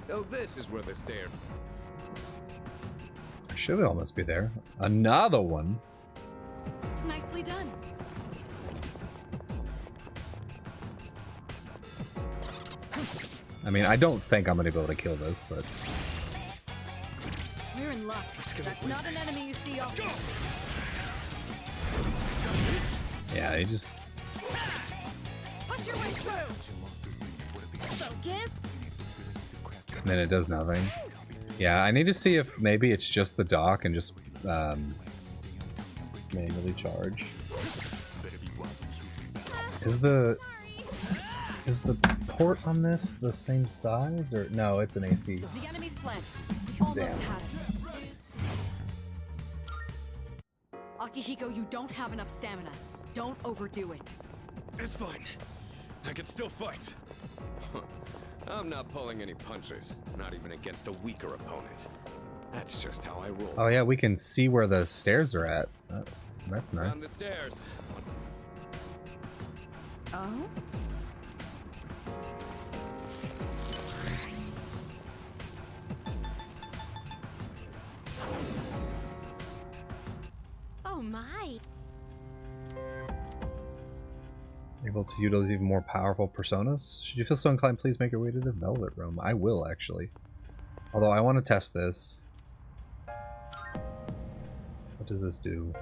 So this is where the stair. Should almost be there. Another one. Nicely done. I mean, I don't think I'm going to be able to kill this, but... We're in luck. That's not an enemy you see often. Yeah, they just... Push Push your way through. Focus. And then it does nothing. Yeah, I need to see if maybe it's just the dock and just manually charge. Is the port on this the same size or no? It's an AC. The enemy's fled. Almost Damn. had it. Akihiko, you don't have enough stamina. Don't overdo it. It's fine. I can still fight. I'm not pulling any punches, not even against a weaker opponent. That's just how I roll. Oh yeah, we can see where the stairs are at. That's Down nice. the stairs. Oh? Oh my. Able to utilize even more powerful personas? Should you feel so inclined, please make your way to the Velvet Room. I will, actually. Although I want to test this. What does this do?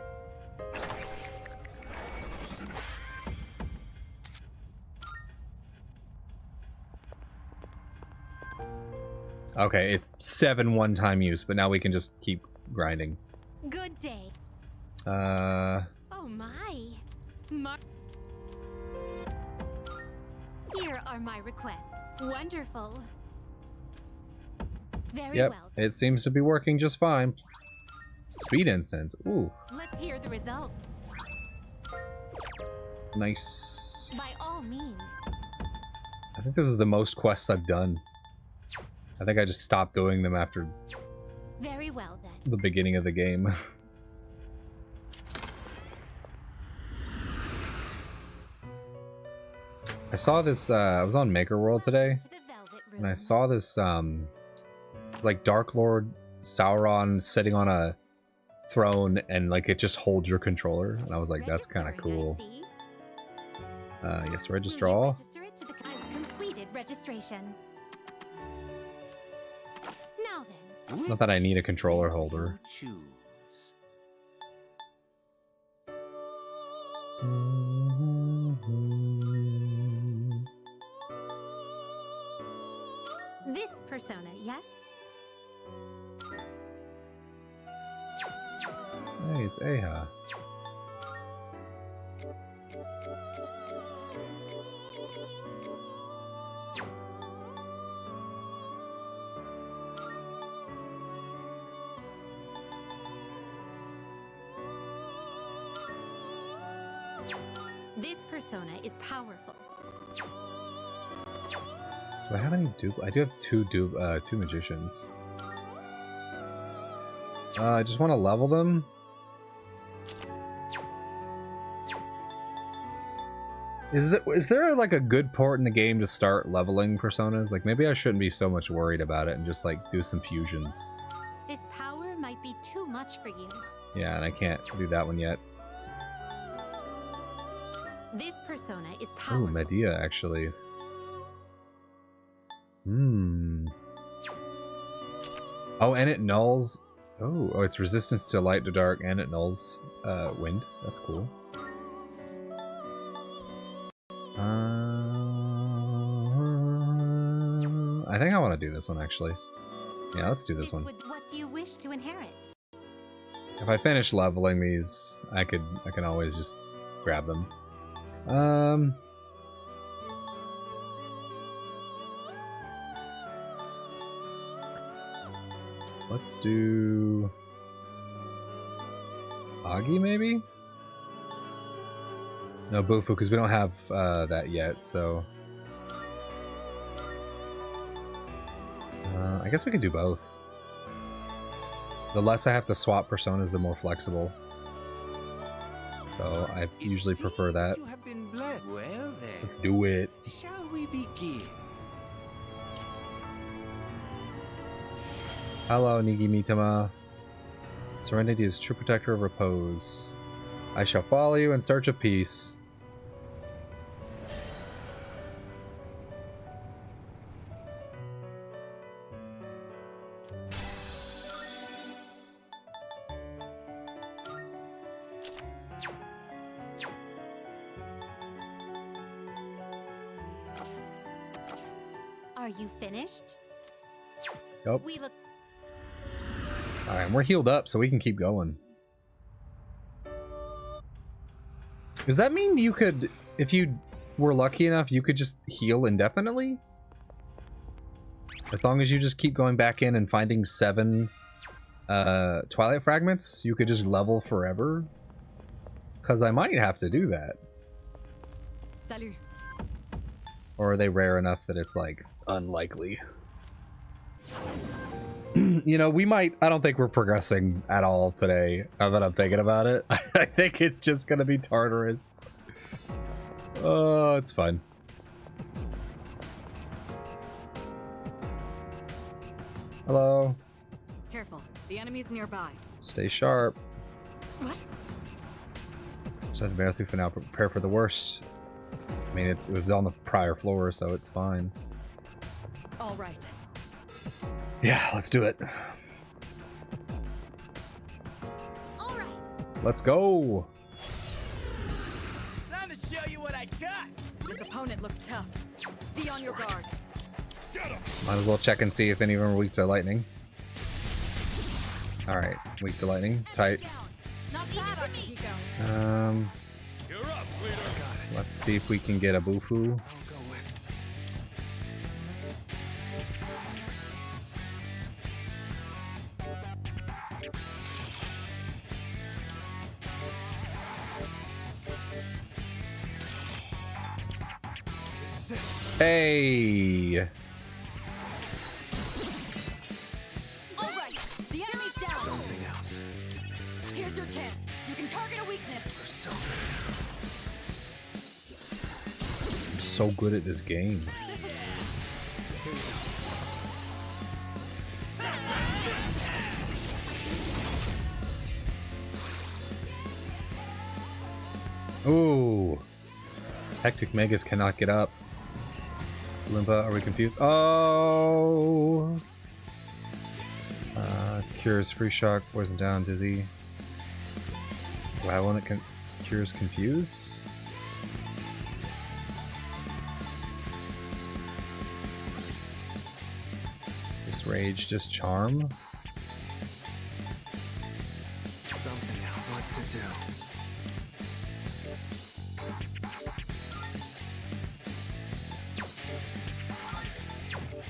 Okay, it's 7 one-time use, but now we can just keep grinding. Good day. Uh... Oh my. Here are my requests. Wonderful. Very Yep, well. it seems to be working just fine. Speed incense. Ooh, Let's hear the results. nice. By all means. I think this is the most quests I've done. I think I just stopped doing them after Very well then. the beginning of the game. I saw this, I was on Maker World today, To the Velvet Room. and I saw this, like Dark Lord Sauron sitting on a throne, and like it just holds your controller, and I was like, that's kind of Registering, cool. I see. Yes, Will register you all. register it to the I've completed registration. Now then. Not that I need a Which controller will holder. you choose? This persona, yes? Hey, it's Aha. This persona is powerful. Do I have any dupe? I do have two magicians. I just want to level them. Is there like a good port in the game to start leveling personas? Like maybe I shouldn't be so much worried about it and just like do some fusions. This power might be too much for you. Yeah, and I can't do that one yet. This persona is Oh, powerful. Medea actually. Hmm. Oh, and it nulls. Oh, it's resistance to light to dark, and it nulls wind. That's cool. I think I want to do this one actually. Yeah, let's do this one. What do you wish to inherit? If I finish leveling these, I can always just grab them. Let's do Agi maybe? No, Bufu, because we don't have that yet, so I guess we could do both. The less I have to swap personas, the more flexible. So I usually prefer that. You have been blessed. Well then, Let's do it. shall we begin? Hello, Nigi Mitama. Serenity is true protector of repose. I shall follow you in search of peace. Are you finished? Nope. We look. Alright, we're healed up, so we can keep going. Does that mean you could, if you were lucky enough, you could just heal indefinitely? As long as you just keep going back in and finding 7 Twilight Fragments, you could just level forever? Because I might have to do that. Salut. Or are they rare enough that it's, like, unlikely? You know, we might... I don't think we're progressing at all today, now that I'm thinking about it. I think it's just gonna be Tartarus. Oh, it's fun. Hello. Careful. The enemy's nearby. Stay sharp. What? Just have to bear through for now, but prepare for the worst. I mean, it was on the prior floor, so it's fine. All right. Yeah, let's do it. All right. Let's go. Time to show you what I got. This opponent looks tough. Be on your guard. Might as well check and see if any of them are weak to lightning. Alright, weak to lightning. Tight. Not bad, Akihiko. You're up, leader. Let's see if we can get a Bufu. Hey! All right. The enemy's down. Something else. Here's your chance. You can target a weakness. I'm so good at this game. Ooh. Hectic Megas cannot get up. Limpa, are we confused? Oh! Cures free shock, poison down, dizzy. Do I have one that cures confuse? This rage, just charm. Something out. What to do?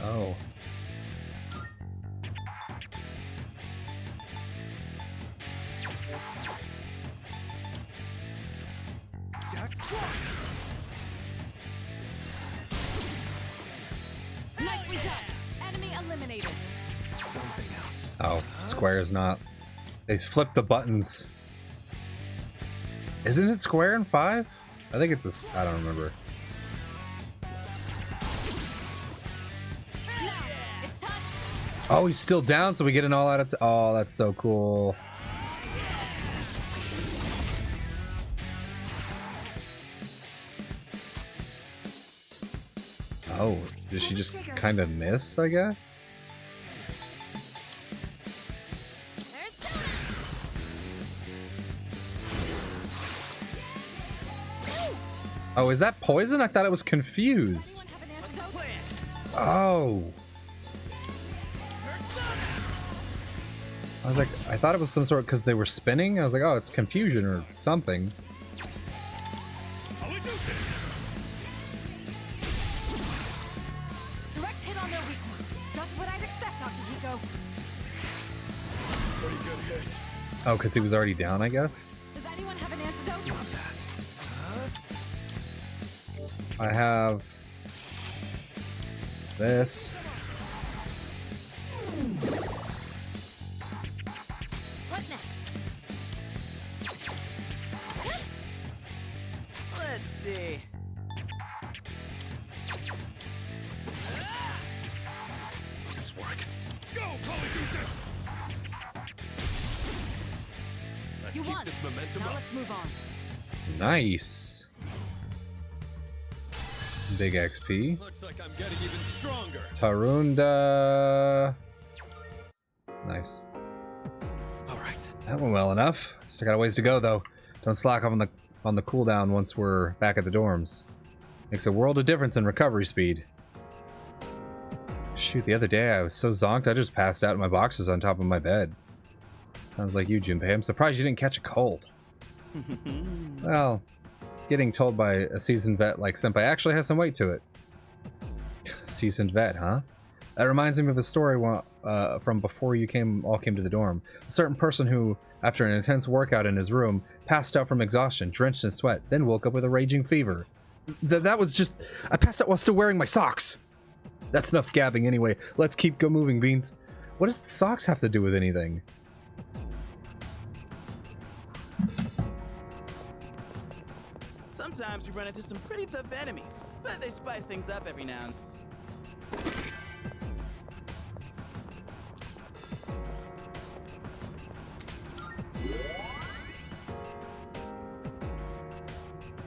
Oh. Nicely done. Enemy eliminated. Something else. Oh, square is not. They flipped the buttons. Isn't it square in 5? I think it's a... I don't remember. Now, it's time. Oh, he's still down, so we get an all out of... Oh, that's so cool. Oh, did she just kind of miss, I guess? Oh, is that poison? I thought it was confused. Anyone have an antidote? Oh. I was like, I thought it was some sort because they were spinning. I was like, oh, it's confusion or something. Direct hit on their weakness. Just what I'd expect, Akihiko. Pretty good hit. Oh, because he was already down, I guess. Does anyone have an antidote? I have this. What next? Let's see. This work. Go, Polyjuices! Let's You keep won. this momentum Now up. let's move on. Nice. Big XP. Looks like I'm getting even stronger. Tarunda. Nice. All right. That went well enough. Still got a ways to go though. Don't slack off on the cooldown once we're back at the dorms. Makes a world of difference in recovery speed. Shoot, the other day I was so zonked I just passed out in my boxes on top of my bed. Sounds like you, Junpei. I'm surprised you didn't catch a cold. Well, getting told by a seasoned vet like Senpai actually has some weight to it. Seasoned vet, huh? That reminds me of a story from before you all came to the dorm. A certain person who, after an intense workout in his room, passed out from exhaustion, drenched in sweat, then woke up with a raging fever. That was just... I passed out while still wearing my socks! That's enough gabbing anyway. Let's keep moving, Beans. What does the socks have to do with anything? Sometimes we run into some pretty tough enemies, but they spice things up every now and then.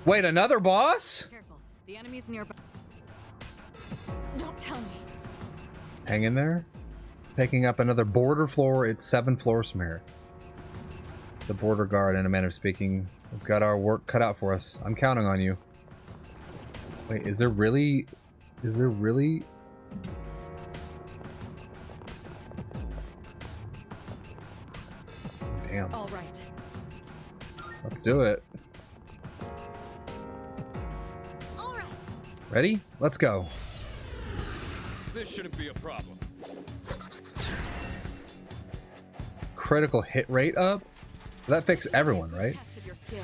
Wait, another boss? Careful. The enemy's nearby. Don't tell me. Hang in there. Picking up another border floor. It's 7 floors from here. The border guard, in a manner of speaking. We've got our work cut out for us. I'm counting on you. Wait, is there really... Is there really... Damn. All right. Let's do it. All right. Ready? Let's go. This shouldn't be a problem. Critical hit rate up? That fixes everyone, right? Test of your skill.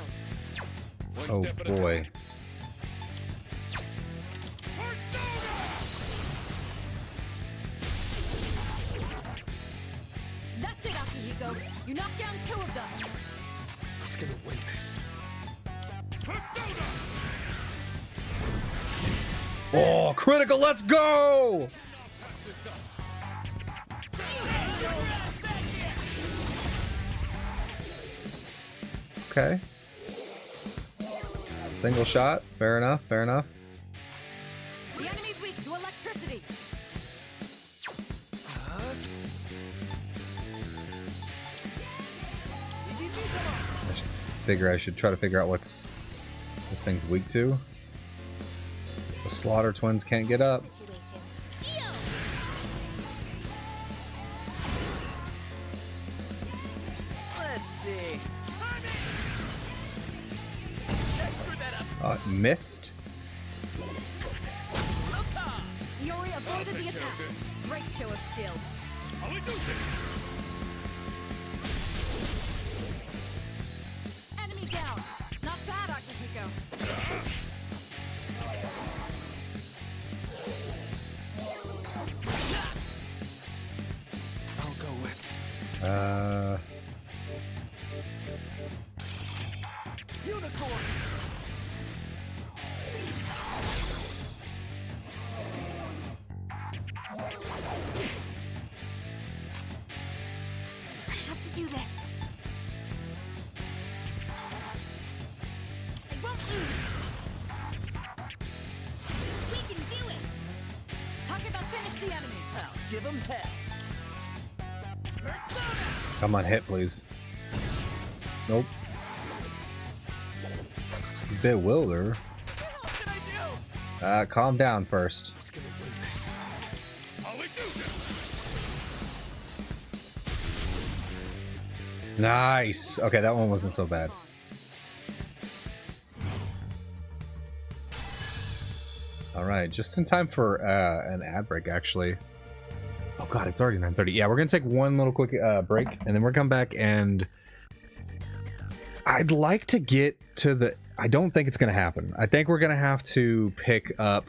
One Oh step at a boy. time. That's it, Akihiko. You knocked down 2 of them. Who's gonna win this? Oh, critical, let's go! Okay. Single shot. Fair enough, fair enough. The enemy's weak to electricity. I should try to figure out what's this thing's weak to. The Slaughter twins can't get up. Let's see. Missed. Iori avoided the attack. Great show of skill. Enemy down. Not bad, Akihiko. I'll go with. Unicorn! I have to do this. I won't lose. We can do it. Takeba, finish the enemy. I'll give him hell. Come on, hit, please. Nope. Bewilder. Calm down first. Who's gonna win this? Nice. Okay, that one wasn't so bad. All right, just in time for an ad break, actually. Oh god, it's already 9:30. Yeah, we're gonna take one little quick break, and then we're come back, and I'd like to get to the. I don't think it's gonna happen. I think we're gonna have to pick up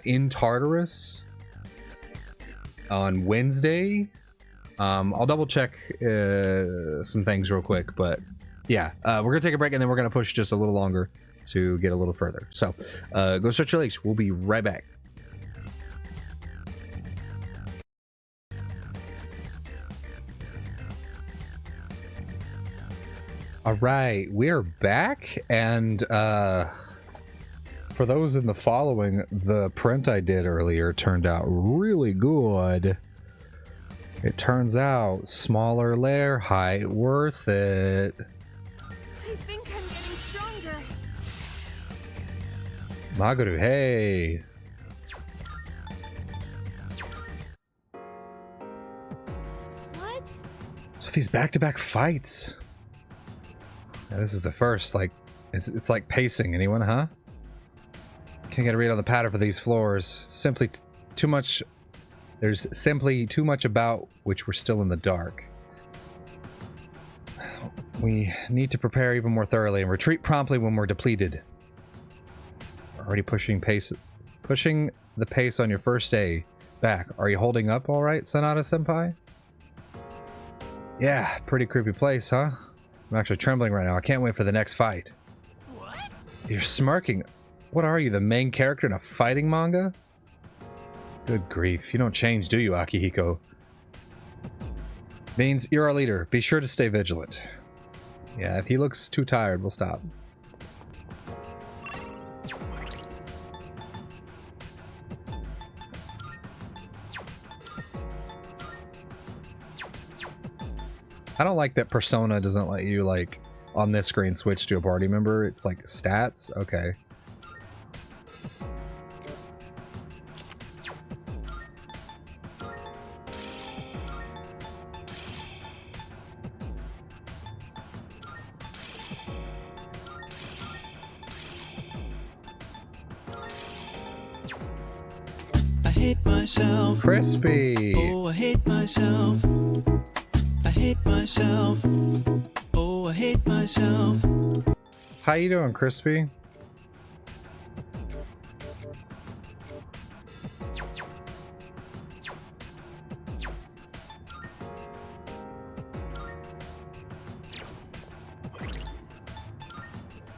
in Tartarus on Wednesday. I'll double check some things real quick, but yeah, we're gonna take a break, and then we're gonna push just a little longer to get a little further. So go stretch your legs. We'll be right back. All right, we're back, and for those in the following, the print I did earlier turned out really good. It turns out smaller layer height, worth it. I think I'm getting stronger. Magaru, hey. these back-to-back fights. Yeah, this is the first, like, it's like pacing. Anyone, huh? Can't get a read on the pattern for these floors. Simply too much. There's simply too much about which we're still in the dark. We need to prepare even more thoroughly and retreat promptly when we're depleted. We're already pushing the pace on your first day back. Are you holding up all right, Sanada-senpai? Yeah, pretty creepy place, huh? I'm actually trembling right now. I can't wait for the next fight. What? You're smirking. What are you, the main character in a fighting manga? Good grief. You don't change, do you, Akihiko? Means you're our leader. Be sure to stay vigilant. Yeah, if he looks too tired, we'll stop. I don't like that Persona doesn't let you, like, on this screen switch to a party member. It's like stats. Okay. I hate myself. Crispy. Oh, I hate myself. I hate myself. Oh, I hate myself. How you doing, Crispy?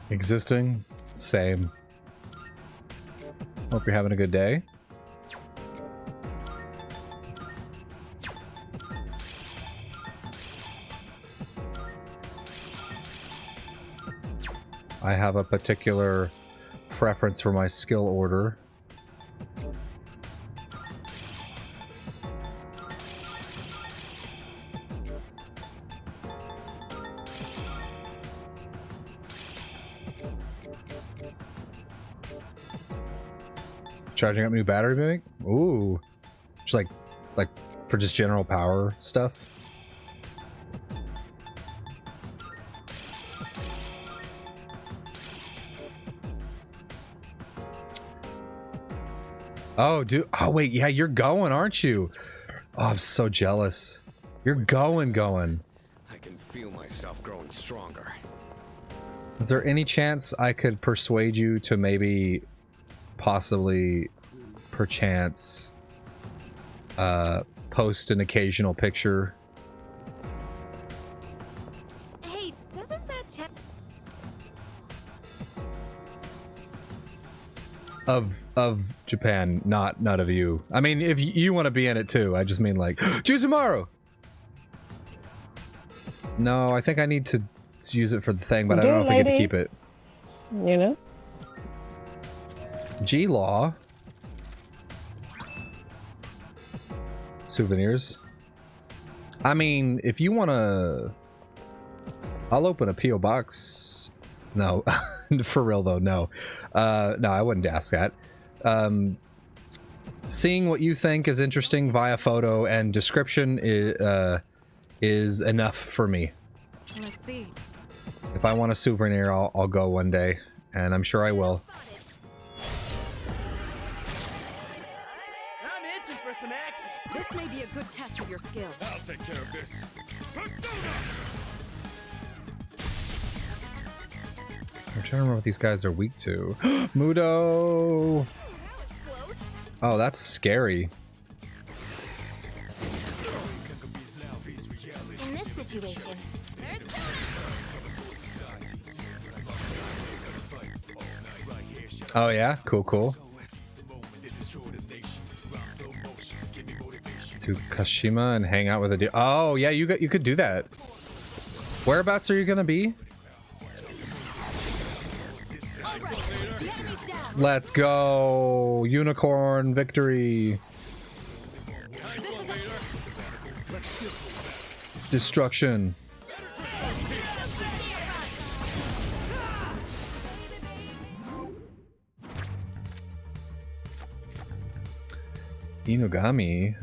Existing? Same. Hope you're having a good day. I have a particular preference for my skill order. Charging up new battery bank? Ooh. Just like for just general power stuff. Oh, dude. Oh, wait. Yeah, you're going, aren't you? Oh, I'm so jealous. You're going. I can feel myself growing stronger. Is there any chance I could persuade you to maybe, possibly, perchance, post an occasional picture? Hey, doesn't that check Of Japan, not of you. I mean, if you want to be in it too, I just mean like, Juzumaru! No, I think I need to use it for the thing, but I don't know if I get to keep it. You know? G-Law. Souvenirs. I mean, if you want to... I'll open a P.O. box. No. For real, though, no. No, I wouldn't ask that. Seeing what you think is interesting via photo and description is enough for me. Let's see. If I want a souvenir, I'll go one day, and I'm sure I will. I'm itching for some action. This may be a good test of your skill. I'll take care of this. I'm trying to remember what these guys are weak to. Mudo! Oh, that's scary. in this situation? Oh yeah? Cool. To Kashima and hang out with a dude. Oh yeah, you could do that. Whereabouts are you gonna be? Let's go! Unicorn victory! Destruction. Inugami,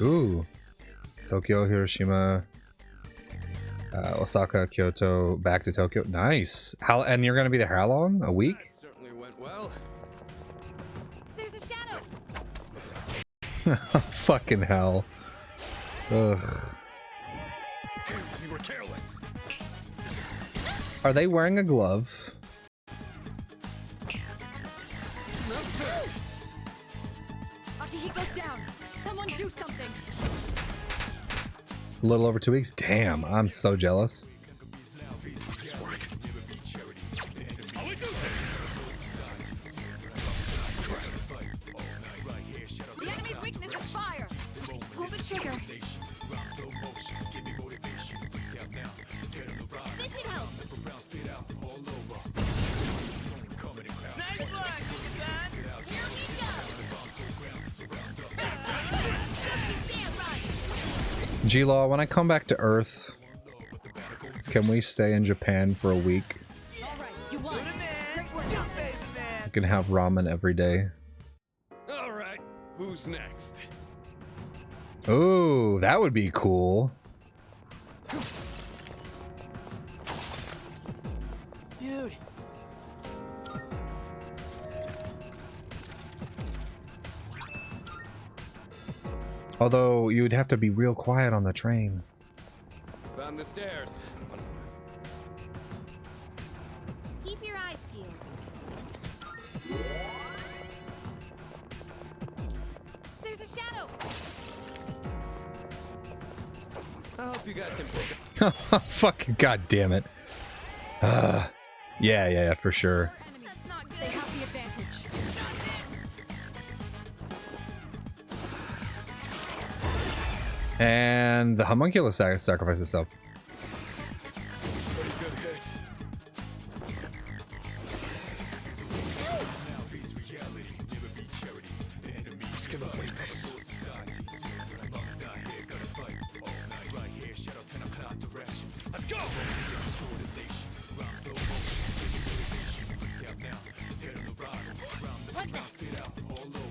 Ooh. Tokyo, Hiroshima, Osaka, Kyoto, back to Tokyo. Nice. How? And you're gonna be there how long? A week? That certainly went well. There's a shadow. Fucking hell. Ugh. You were careless. Are they wearing a glove? Akihiko's down. Someone do something. A little over 2 weeks? Damn, I'm so jealous. The enemy's weakness is fire. Pull the trigger. This should help. Nice one, son. Here we go. Stand right. G-Law, when I come back to Earth, can we stay in Japan for a week? All right, you won. Great work out there. I can have ramen every day. All right, who's next? Ooh, that would be cool. Dude. Although, you would have to be real quiet on the train. Found the stairs. Keep your eyes peeled. There's a shadow. I hope you guys can pick it. Fucking goddamn it. Yeah, for sure. That's not They good. have the advantage. And the homunculus sacrificed itself. What's that? I won't lose.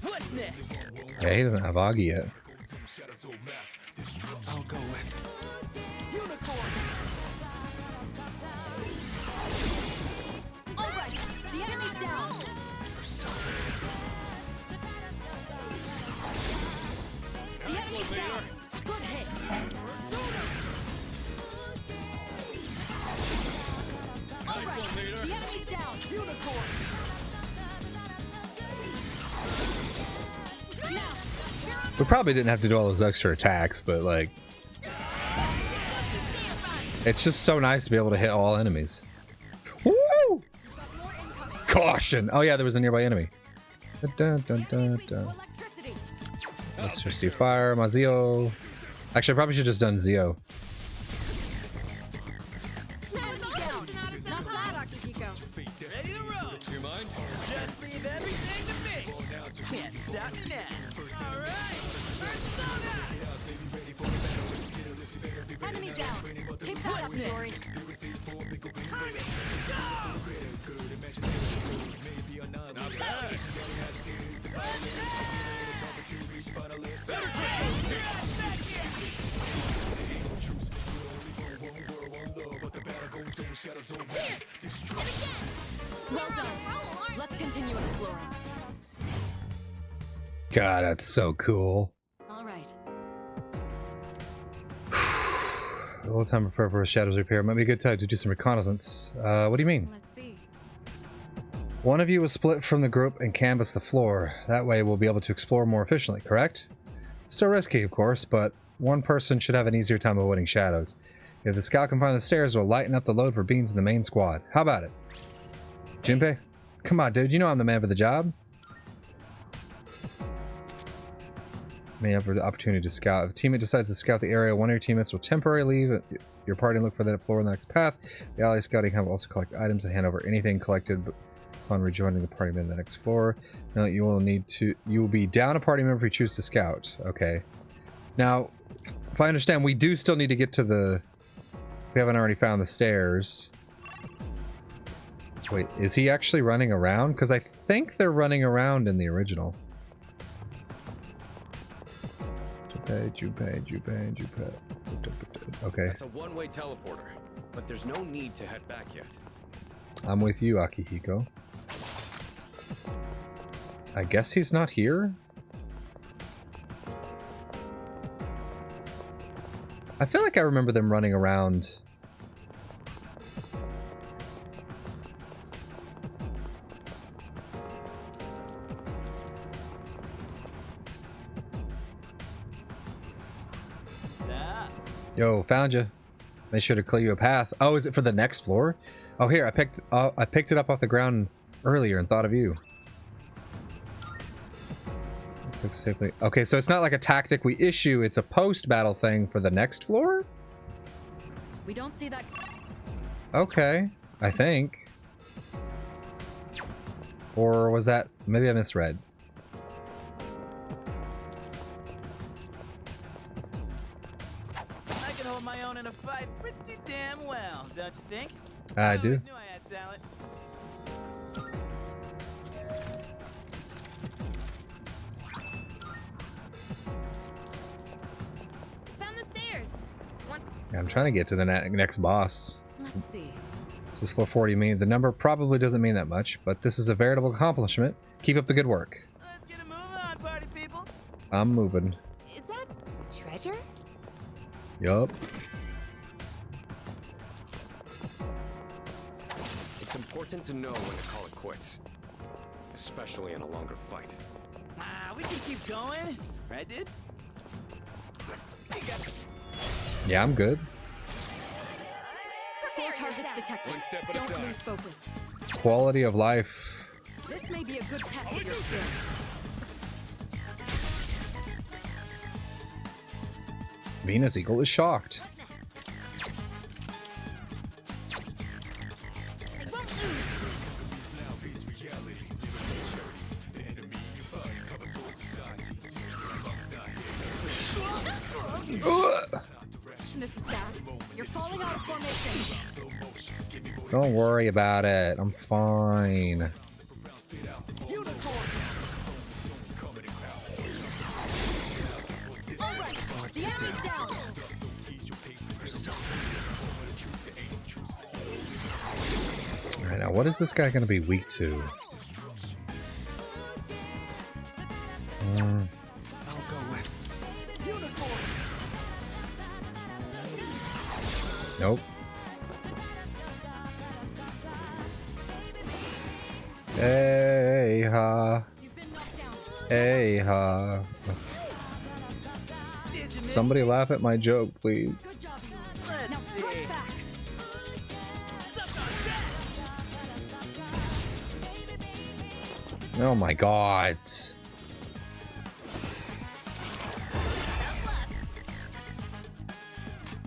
What's next? Yeah, he doesn't have Augie yet. I'll go with. All right, the enemy's down. The enemy's down. Good hit. All right, the enemy's down. Unicorn. Now, We probably didn't have to do all those extra attacks, but like... It's just so nice to be able to hit all enemies. Woo! more incoming. Caution! Oh yeah, there was a nearby enemy. Dun, dun, dun, dun. Electricity. Let's just do fire, Mazio. Actually, I probably should have just done Zio. That was almost an Not out-of-set bad, pop. Akihiko. Ready to roll. Do you mind? Just leave everything to me. Can't stop now. All right. Persona. Enemy down. Keep that up, Yori. Not bad. Well done. Let's continue exploring. God, that's so cool. All right. A little time to prepare for a shadows repair. Might be a good time to do some reconnaissance. What do you mean? Let's see. One of you will split from the group and canvass the floor. That way we'll be able to explore more efficiently, correct? Still risky, of course, but one person should have an easier time avoiding shadows. If the scout can find the stairs, we'll lighten up the load for beans in the main squad. How about it? Junpei? Come on, dude. You know I'm the man for the job. May have the opportunity to scout. If a teammate decides to scout the area, one of your teammates will temporarily leave your party and look for that floor on the next path. The ally scouting can also collect items and hand over anything collected upon rejoining the party member to the next floor. Now you will be down a party member if you choose to scout. Okay. Now, if I understand, we do still need to get to the We haven't already found the stairs. Wait, is he actually running around? Because I think they're running around in the original. Okay. That's a one-way teleporter, but there's no need to head back yet. I'm with you, Akihiko. I guess he's not here? I feel like I remember them running around. Yo, found you. They should have cleared you a path. Oh, is it for the next floor? Oh, here, I picked it up off the ground earlier and thought of you. Let's look safely. Okay, so it's not like a tactic we issue, it's a post-battle thing for the next floor? We don't see that. Okay, I think. Or was that... maybe I misread. I can hold my own in a fight pretty damn well, don't you think? I do. always knew I had talent. Found the stairs. One. Yeah, I'm trying to get to the next boss. Let's see. This is floor 40 mean. The number probably doesn't mean that much, but this is a veritable accomplishment. Keep up the good work. Let's get a move on, party people. I'm moving. Is that treasure? Yup. It's important to know when to call it quits, especially in a longer fight. We can keep going, right, dude? Yeah, I'm good. Four targets detected. One step at a Don't time. lose focus. Quality of life. This may be a good test of your skill. Venus Eagle is shocked. I won't lose. This is sad. You're falling out of formation. Don't worry about it. I'm fine. All right, the enemy's down. Alright, now what is this guy gonna be weak to? Nope. Hey ha. You've been knocked down. Hey ha. Somebody laugh at my joke, please. Good job, you. Now strike back. Oh my god.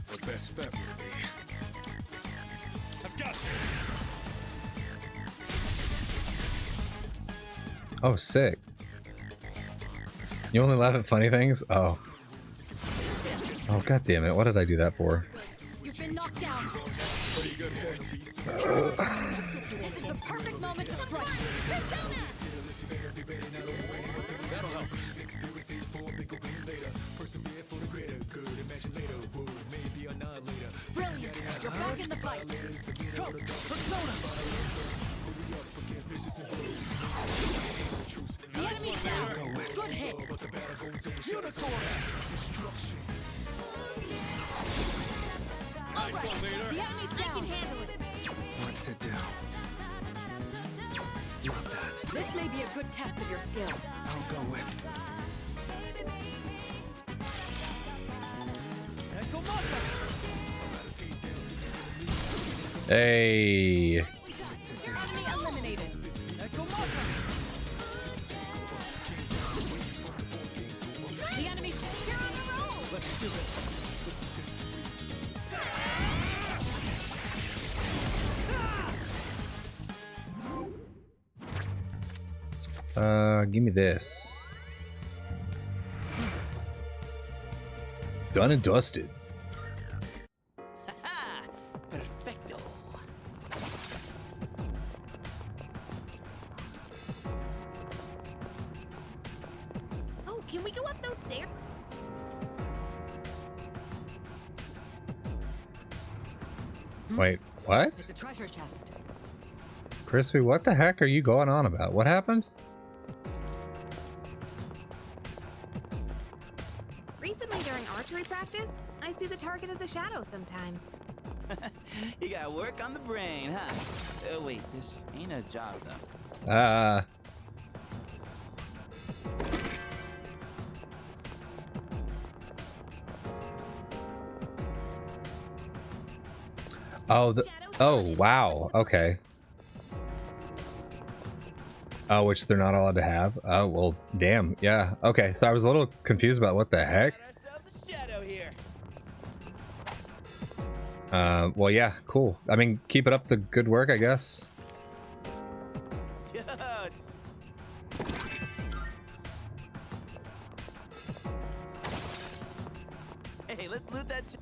The best bet will be. I've got this. Oh, sick. You only laugh at funny things? Oh. Oh, god damn it. What did I do that for? You've been knocked down. This is the perfect moment to strike. Persona! That'll help. Brilliant. You're back in the fight. The enemy's down. Good hit. All right. The enemy's I can down. handle it. What to do? Not that. This may be a good test of your skill. I'll go with. Hey. Your enemy eliminated. The enemy's You're on a roll. Give me this. Done and dusted. we go up those stairs? Wait, what? It's a treasure chest. Crispy, what the heck are you going on about? What happened? Recently during archery practice, I see the target as a shadow sometimes. You gotta work on the brain, huh? Oh, wait, this ain't a job, though. Oh, wow. Okay. Oh, which they're not allowed to have? Oh, well, damn. Yeah. Okay, so I was a little confused about what the heck. Got ourselves a shadow here. Well, yeah, cool. I mean, keep it up the good work, I guess. Hey, let's loot that.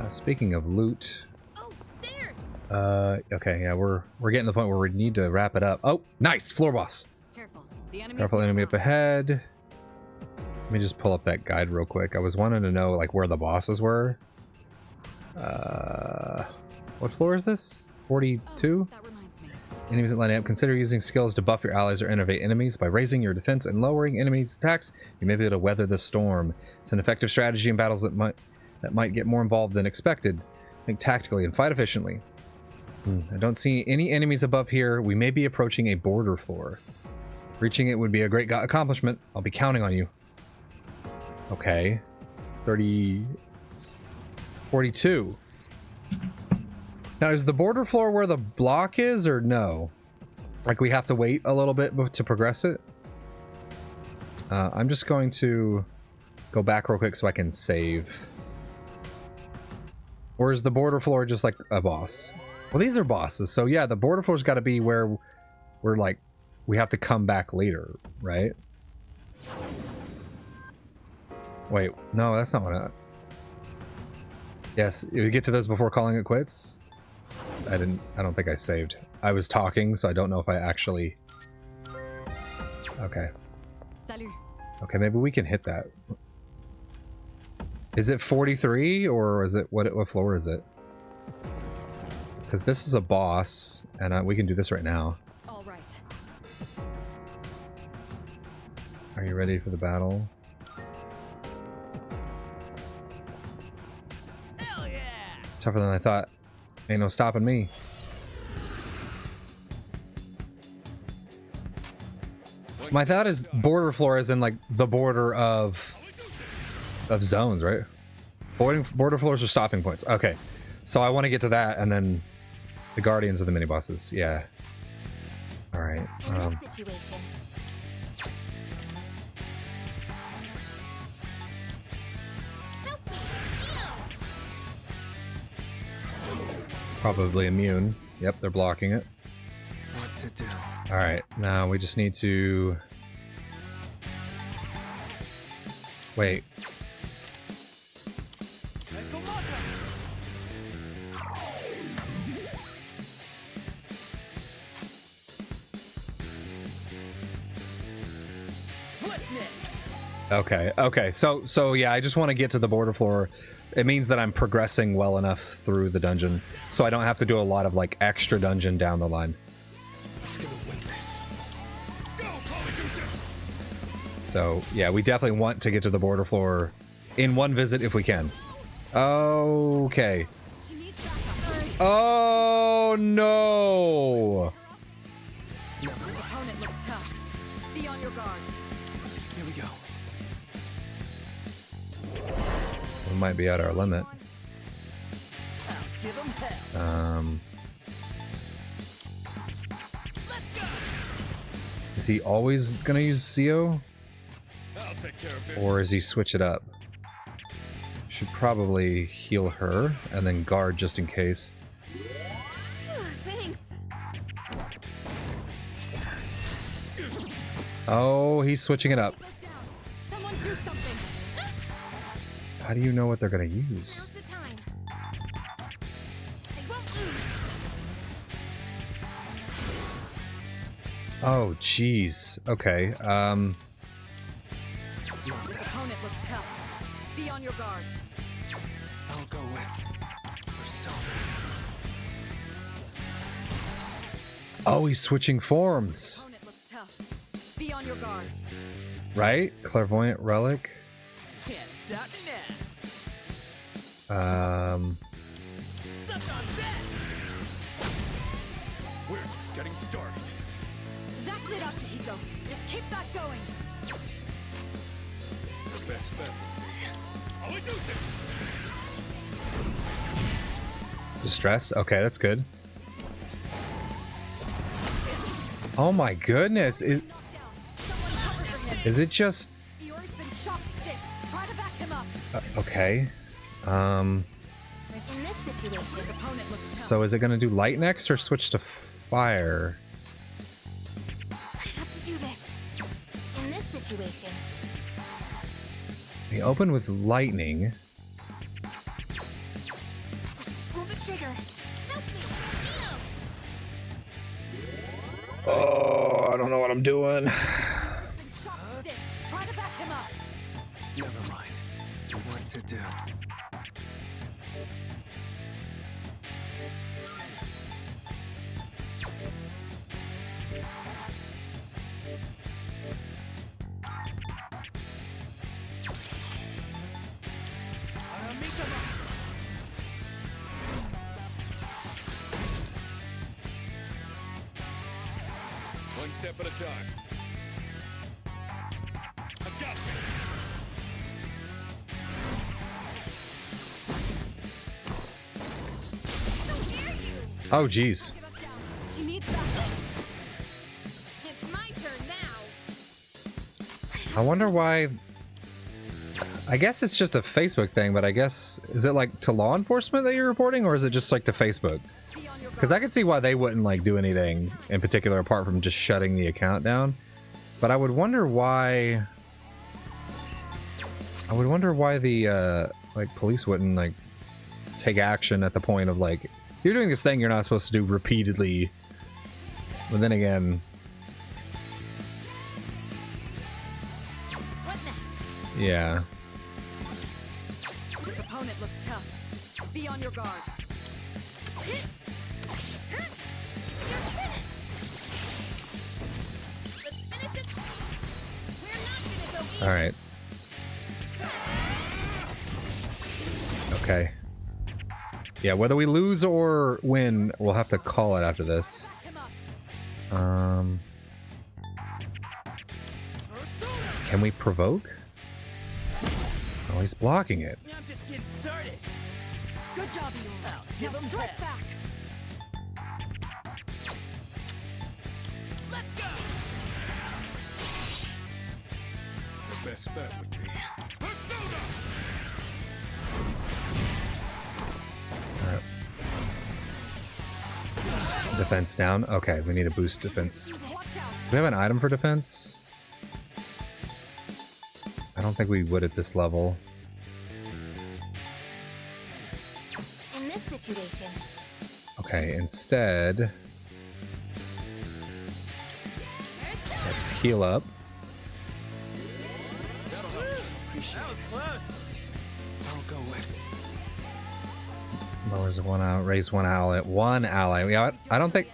Speaking of loot. Oh, stairs. Okay, yeah, we're getting to the point where we need to wrap it up. Oh, nice, floor boss. Careful. The enemy's Careful, enemy up nearby. ahead. Let me just pull up that guide real quick. I was wanting to know like where the bosses were. What floor is this? 42? That reminds me. Enemies that line up. Consider using skills to buff your allies or innovate enemies. By raising your defense and lowering enemies' attacks, you may be able to weather the storm. It's an effective strategy in battles that might get more involved than expected. Think tactically and fight efficiently. I don't see any enemies above here. We may be approaching a border floor. Reaching it would be a great accomplishment. I'll be counting on you. Okay. 42. Now, is the border floor where the block is, or no? Like, we have to wait a little bit to progress it? I'm just going to go back real quick so I can save. Or is the border floor just like a boss? Well, these are bosses, so yeah, the border floor's got to be where we're like, we have to come back later, right? Wait, no, that's not what I... Yes, we get to those before calling it quits. I don't think I saved. I was talking, so I don't know if I actually... Okay. Salut. Okay, maybe we can hit that. Is it 43, or is it... What floor is it? Because this is a boss, and we can do this right now. All right. Are you ready for the battle? Hell yeah! Tougher than I thought. Ain't no stopping me. My thought is border floor as in like the border of zones, right? Border floors are stopping points. Okay. So I want to get to that and then the guardians of the mini bosses. Yeah. All right. In this situation. Help me! Probably immune. Yep, they're blocking it. What to do? All right. Now we just need to wait. What's next? Okay. So yeah, I just want to get to the border floor. It means that I'm progressing well enough through the dungeon, so I don't have to do a lot of like extra dungeon down the line. Let's go with this. So yeah, we definitely want to get to the border floor in one visit if we can. Okay. She needs backup. Oh no! This opponent looks tough. Be on your guard. Here we go. We might be at our limit. I'll give 'em hell. Is he always gonna use CO? I'll take care of this. Or is he switch it up? Should probably heal her and then guard just in case. Thanks. Oh, he's switching it up. Goes down. Someone do something. How do you know what they're gonna use? Now's the time. They won't lose. Oh, jeez. Okay. Be on your guard. I'll go with Persona. Oh, he's switching forms. Opponent looks tough. Be on your guard. Right? Clairvoyant relic. Can't stop me now. Suck on that. We're just getting started. That's it, Akihiko. Just keep that going. The best bet would be... I'll do this! Distress. Okay, that's good. Oh my goodness. Is it just... Iori's been shocked stiff. Try to back him up. Okay. In this situation, Opponent looks So is it gonna do light next or switch to fire? I have to do this. In this situation, They open with lightning. pull the trigger. Help me. Ew. Oh, I don't know what I'm doing. Iori's been shocked stiff. Try to back him up. Never mind. What to do? One step at a time. I've got this! Oh, geez. Give us down. She needs backup. It's my turn now. I wonder why... I guess it's just a Facebook thing, but I guess... Is it like to law enforcement that you're reporting, or is it just like to Facebook? Be on your Because I could see why they wouldn't like do anything in particular apart from just shutting the account down. But I would wonder why... I would wonder why the like police wouldn't like take action at the point of like, you're doing this thing you're not supposed to do repeatedly. But then again... What next? Yeah. This opponent looks tough. Be on your guard. You're finished. Let's finish this. We're not gonna go easy. All right. Okay. Yeah, whether we lose or win, we'll have to call it after this. Back him up. Can we provoke? Oh, he's blocking it. I'm just getting started. Good job, Iori. Give Now him strike hell. back. Let's go. The best bet would be... Alright. Defense down. Okay, we need to boost defense. Do Watch out. we have an item for defense? I don't think we would at this level. In this situation, Okay, instead, let's heal up. That was close. I'll go with Lowers one out, raise one ally. Yeah, I don't think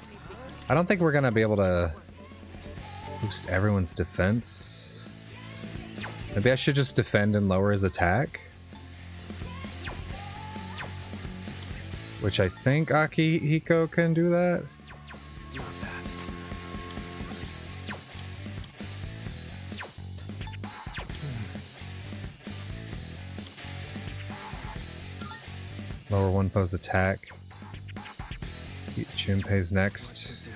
we're gonna be able to boost everyone's defense. Maybe I should just defend and lower his attack. Which I think Akihiko can do that. not that. Lower one foe's attack. Junpei's next. To do.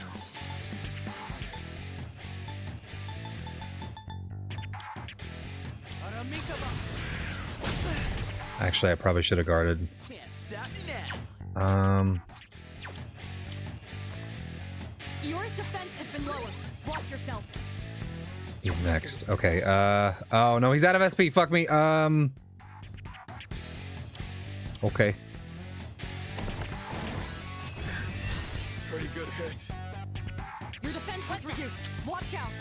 Actually, I probably should have guarded. Can't stop me now. Iori's defense has been lowered. Watch yourself. He's next. Okay, oh no, he's out of SP. Fuck me. Okay. Pretty good hit. Your defense was reduced. Watch out.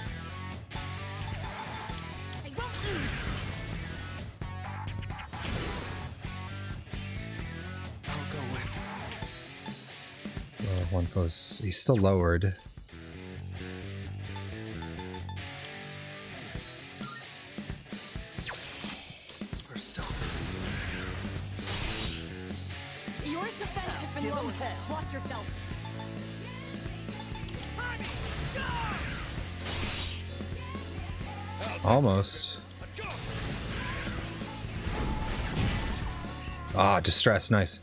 I won't lose. one post. He's still lowered. Yours defense has been lowered. Watch yourself. Almost. Ah, distress, nice.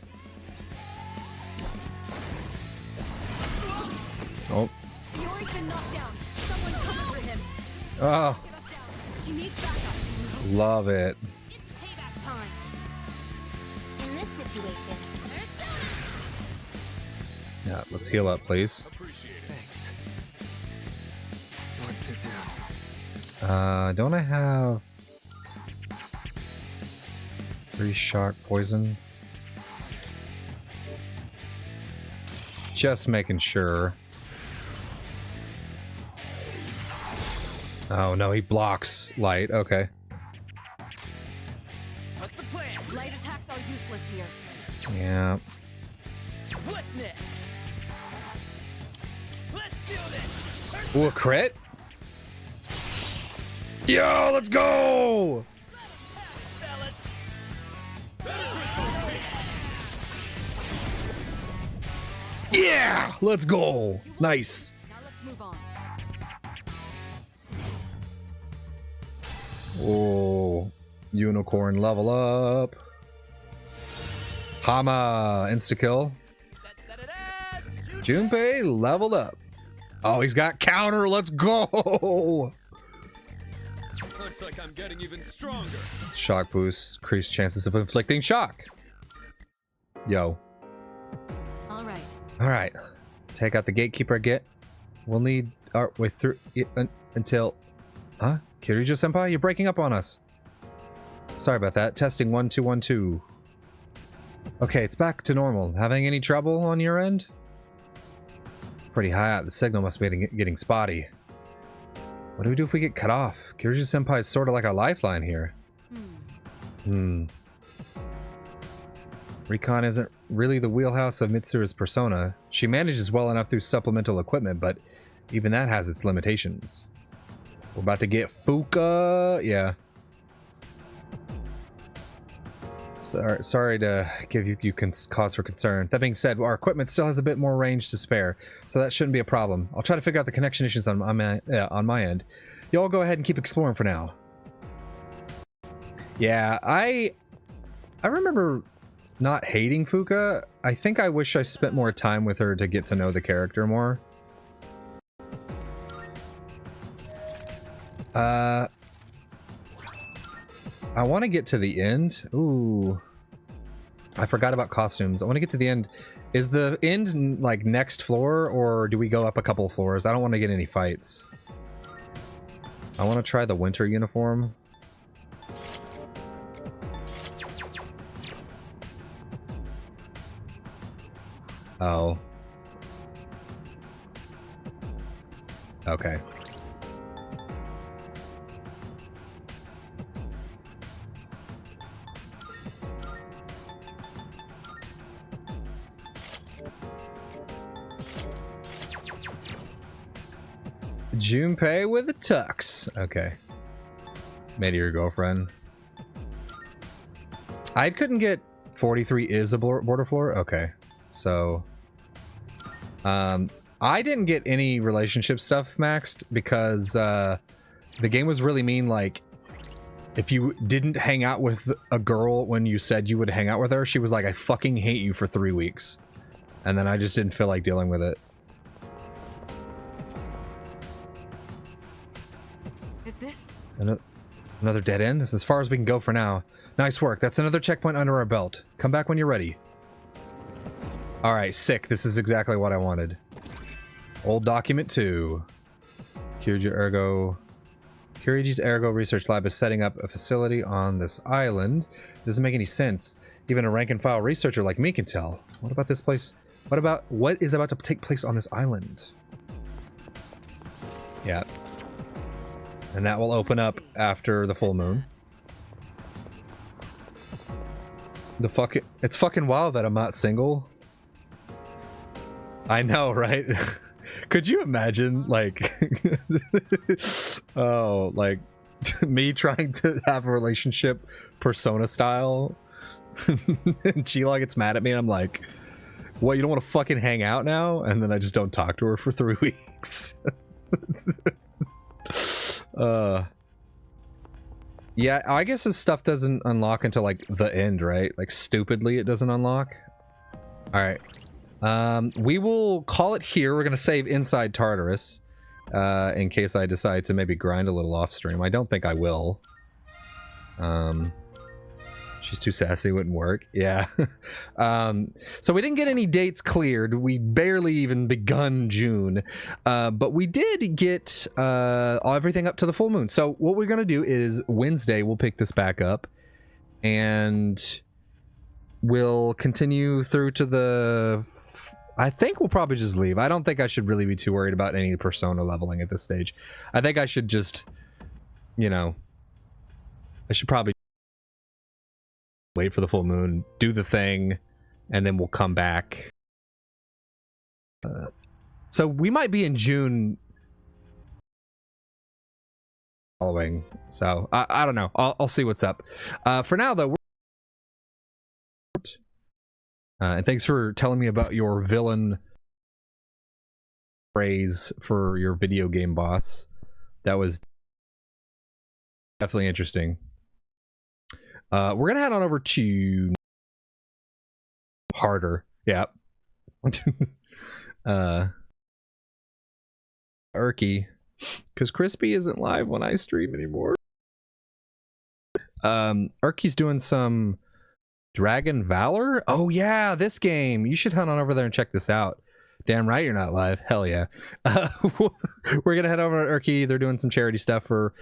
Oh. Yours been knocked down. Someone cover for him. Oh, Give us down. He needs backup. love it. It's payback time. In this situation, Yeah, let's heal up, please. Thanks. What to do? Don't I have 3 shock poison? Just making sure. Oh no, he blocks light. Okay. What's the plan? Light attacks are useless here. Yeah. What's next? Let's do this! Ooh, a crit? Yo, let's go! Yeah! Let's go! Nice. Now let's move on. Oh, unicorn level up. Hama insta-kill. Junpei leveled up. Oh, he's got counter. Let's go! Looks like I'm getting even stronger. Shock boost, increased chances of inflicting shock. Yo. All right. All right. Take out the gatekeeper. We'll need our way through it until. Huh? Kiriju senpai, you're breaking up on us. Sorry about that. Testing 1 2 1 2. Okay, it's back to normal. Having any trouble on your end? Pretty high out. The signal must be getting spotty. What do we do if we get cut off? Kiriju senpai is sort of like a lifeline here. Recon isn't really the wheelhouse of Mitsuru's persona. She manages well enough through supplemental equipment, but even that has its limitations. We're about to get Fuka. Yeah. Sorry to give you cause for concern. That being said, our equipment still has a bit more range to spare, so that shouldn't be a problem. I'll try to figure out the connection issues on my end. Y'all go ahead and keep exploring for now. Yeah, I remember not hating Fuka. I think I wish I spent more time with her to get to know the character more. I want to get to the end. Ooh. I forgot about costumes. I want to get to the end. Is the end like next floor, or do we go up a couple of floors? I don't want to get any fights. I want to try the winter uniform. Oh. Okay. Junpei with a tux. Okay. Made your girlfriend. I couldn't get 43 is a border floor? Okay. So... I didn't get any relationship stuff maxed because the game was really mean. Like, if you didn't hang out with a girl when you said you would hang out with her, she was like, I fucking hate you for 3 weeks. And then I just didn't feel like dealing with it. Is this? Another dead end? This is as far as we can go for now. Nice work. That's another checkpoint under our belt. Come back when you're ready. Alright, sick. This is exactly what I wanted. Old document 2. Kiriji's Ergo Research Lab is setting up a facility on this island. Doesn't make any sense. Even a rank-and-file researcher like me can tell. What about this place? What is about to take place on this island? Yeah. And that will open up after the full moon. It's fucking wild that I'm not single. I know, right? Could you imagine, like, oh, like, me trying to have a relationship Persona style? And Chila gets mad at me, and I'm like, what, you don't want to fucking hang out now? And then I just don't talk to her for 3 weeks. Yeah, I guess this stuff doesn't unlock until, like, the end, right? Like, stupidly, it doesn't unlock. Alright. We will call it here. We're going to save inside Tartarus, in case I decide to maybe grind a little off stream. I don't think I will. She's too sassy, wouldn't work. Yeah. So we didn't get any dates cleared. We barely even begun June. But we did get everything up to the full moon. So what we're going to do is Wednesday, we'll pick this back up. And we'll continue through to the... I think we'll probably just leave. I don't think I should really be too worried about any Persona leveling at this stage. I think I should just, you know... I should probably wait for the full moon, do the thing, and then we'll come back. So we might be in June following. So I don't know. I'll see what's up. For now, though, and thanks for telling me about your villain phrase for your video game boss. That was definitely interesting. We're gonna head on over to harder. Yeah. Urky, because Crispy isn't live when I stream anymore. Urky's doing some Dragon Valor. Oh yeah, this game. You should head on over there and check this out. Damn right you're not live. Hell yeah. We're gonna head over to Urky. They're doing some charity stuff for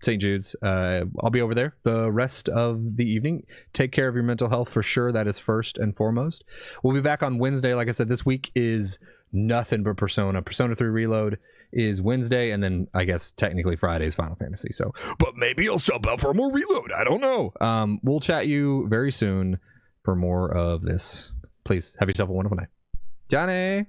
St. Jude's. I'll be over there the rest of the evening. Take care of your mental health for sure. That is first and foremost. We'll be back on Wednesday. Like I said, this week is nothing but Persona. Persona 3 Reload is Wednesday, and then I guess technically Friday is Final Fantasy. So, but maybe I'll sub out for more Reload. I don't know. We'll chat you very soon for more of this. Please have yourself a wonderful night. Johnny!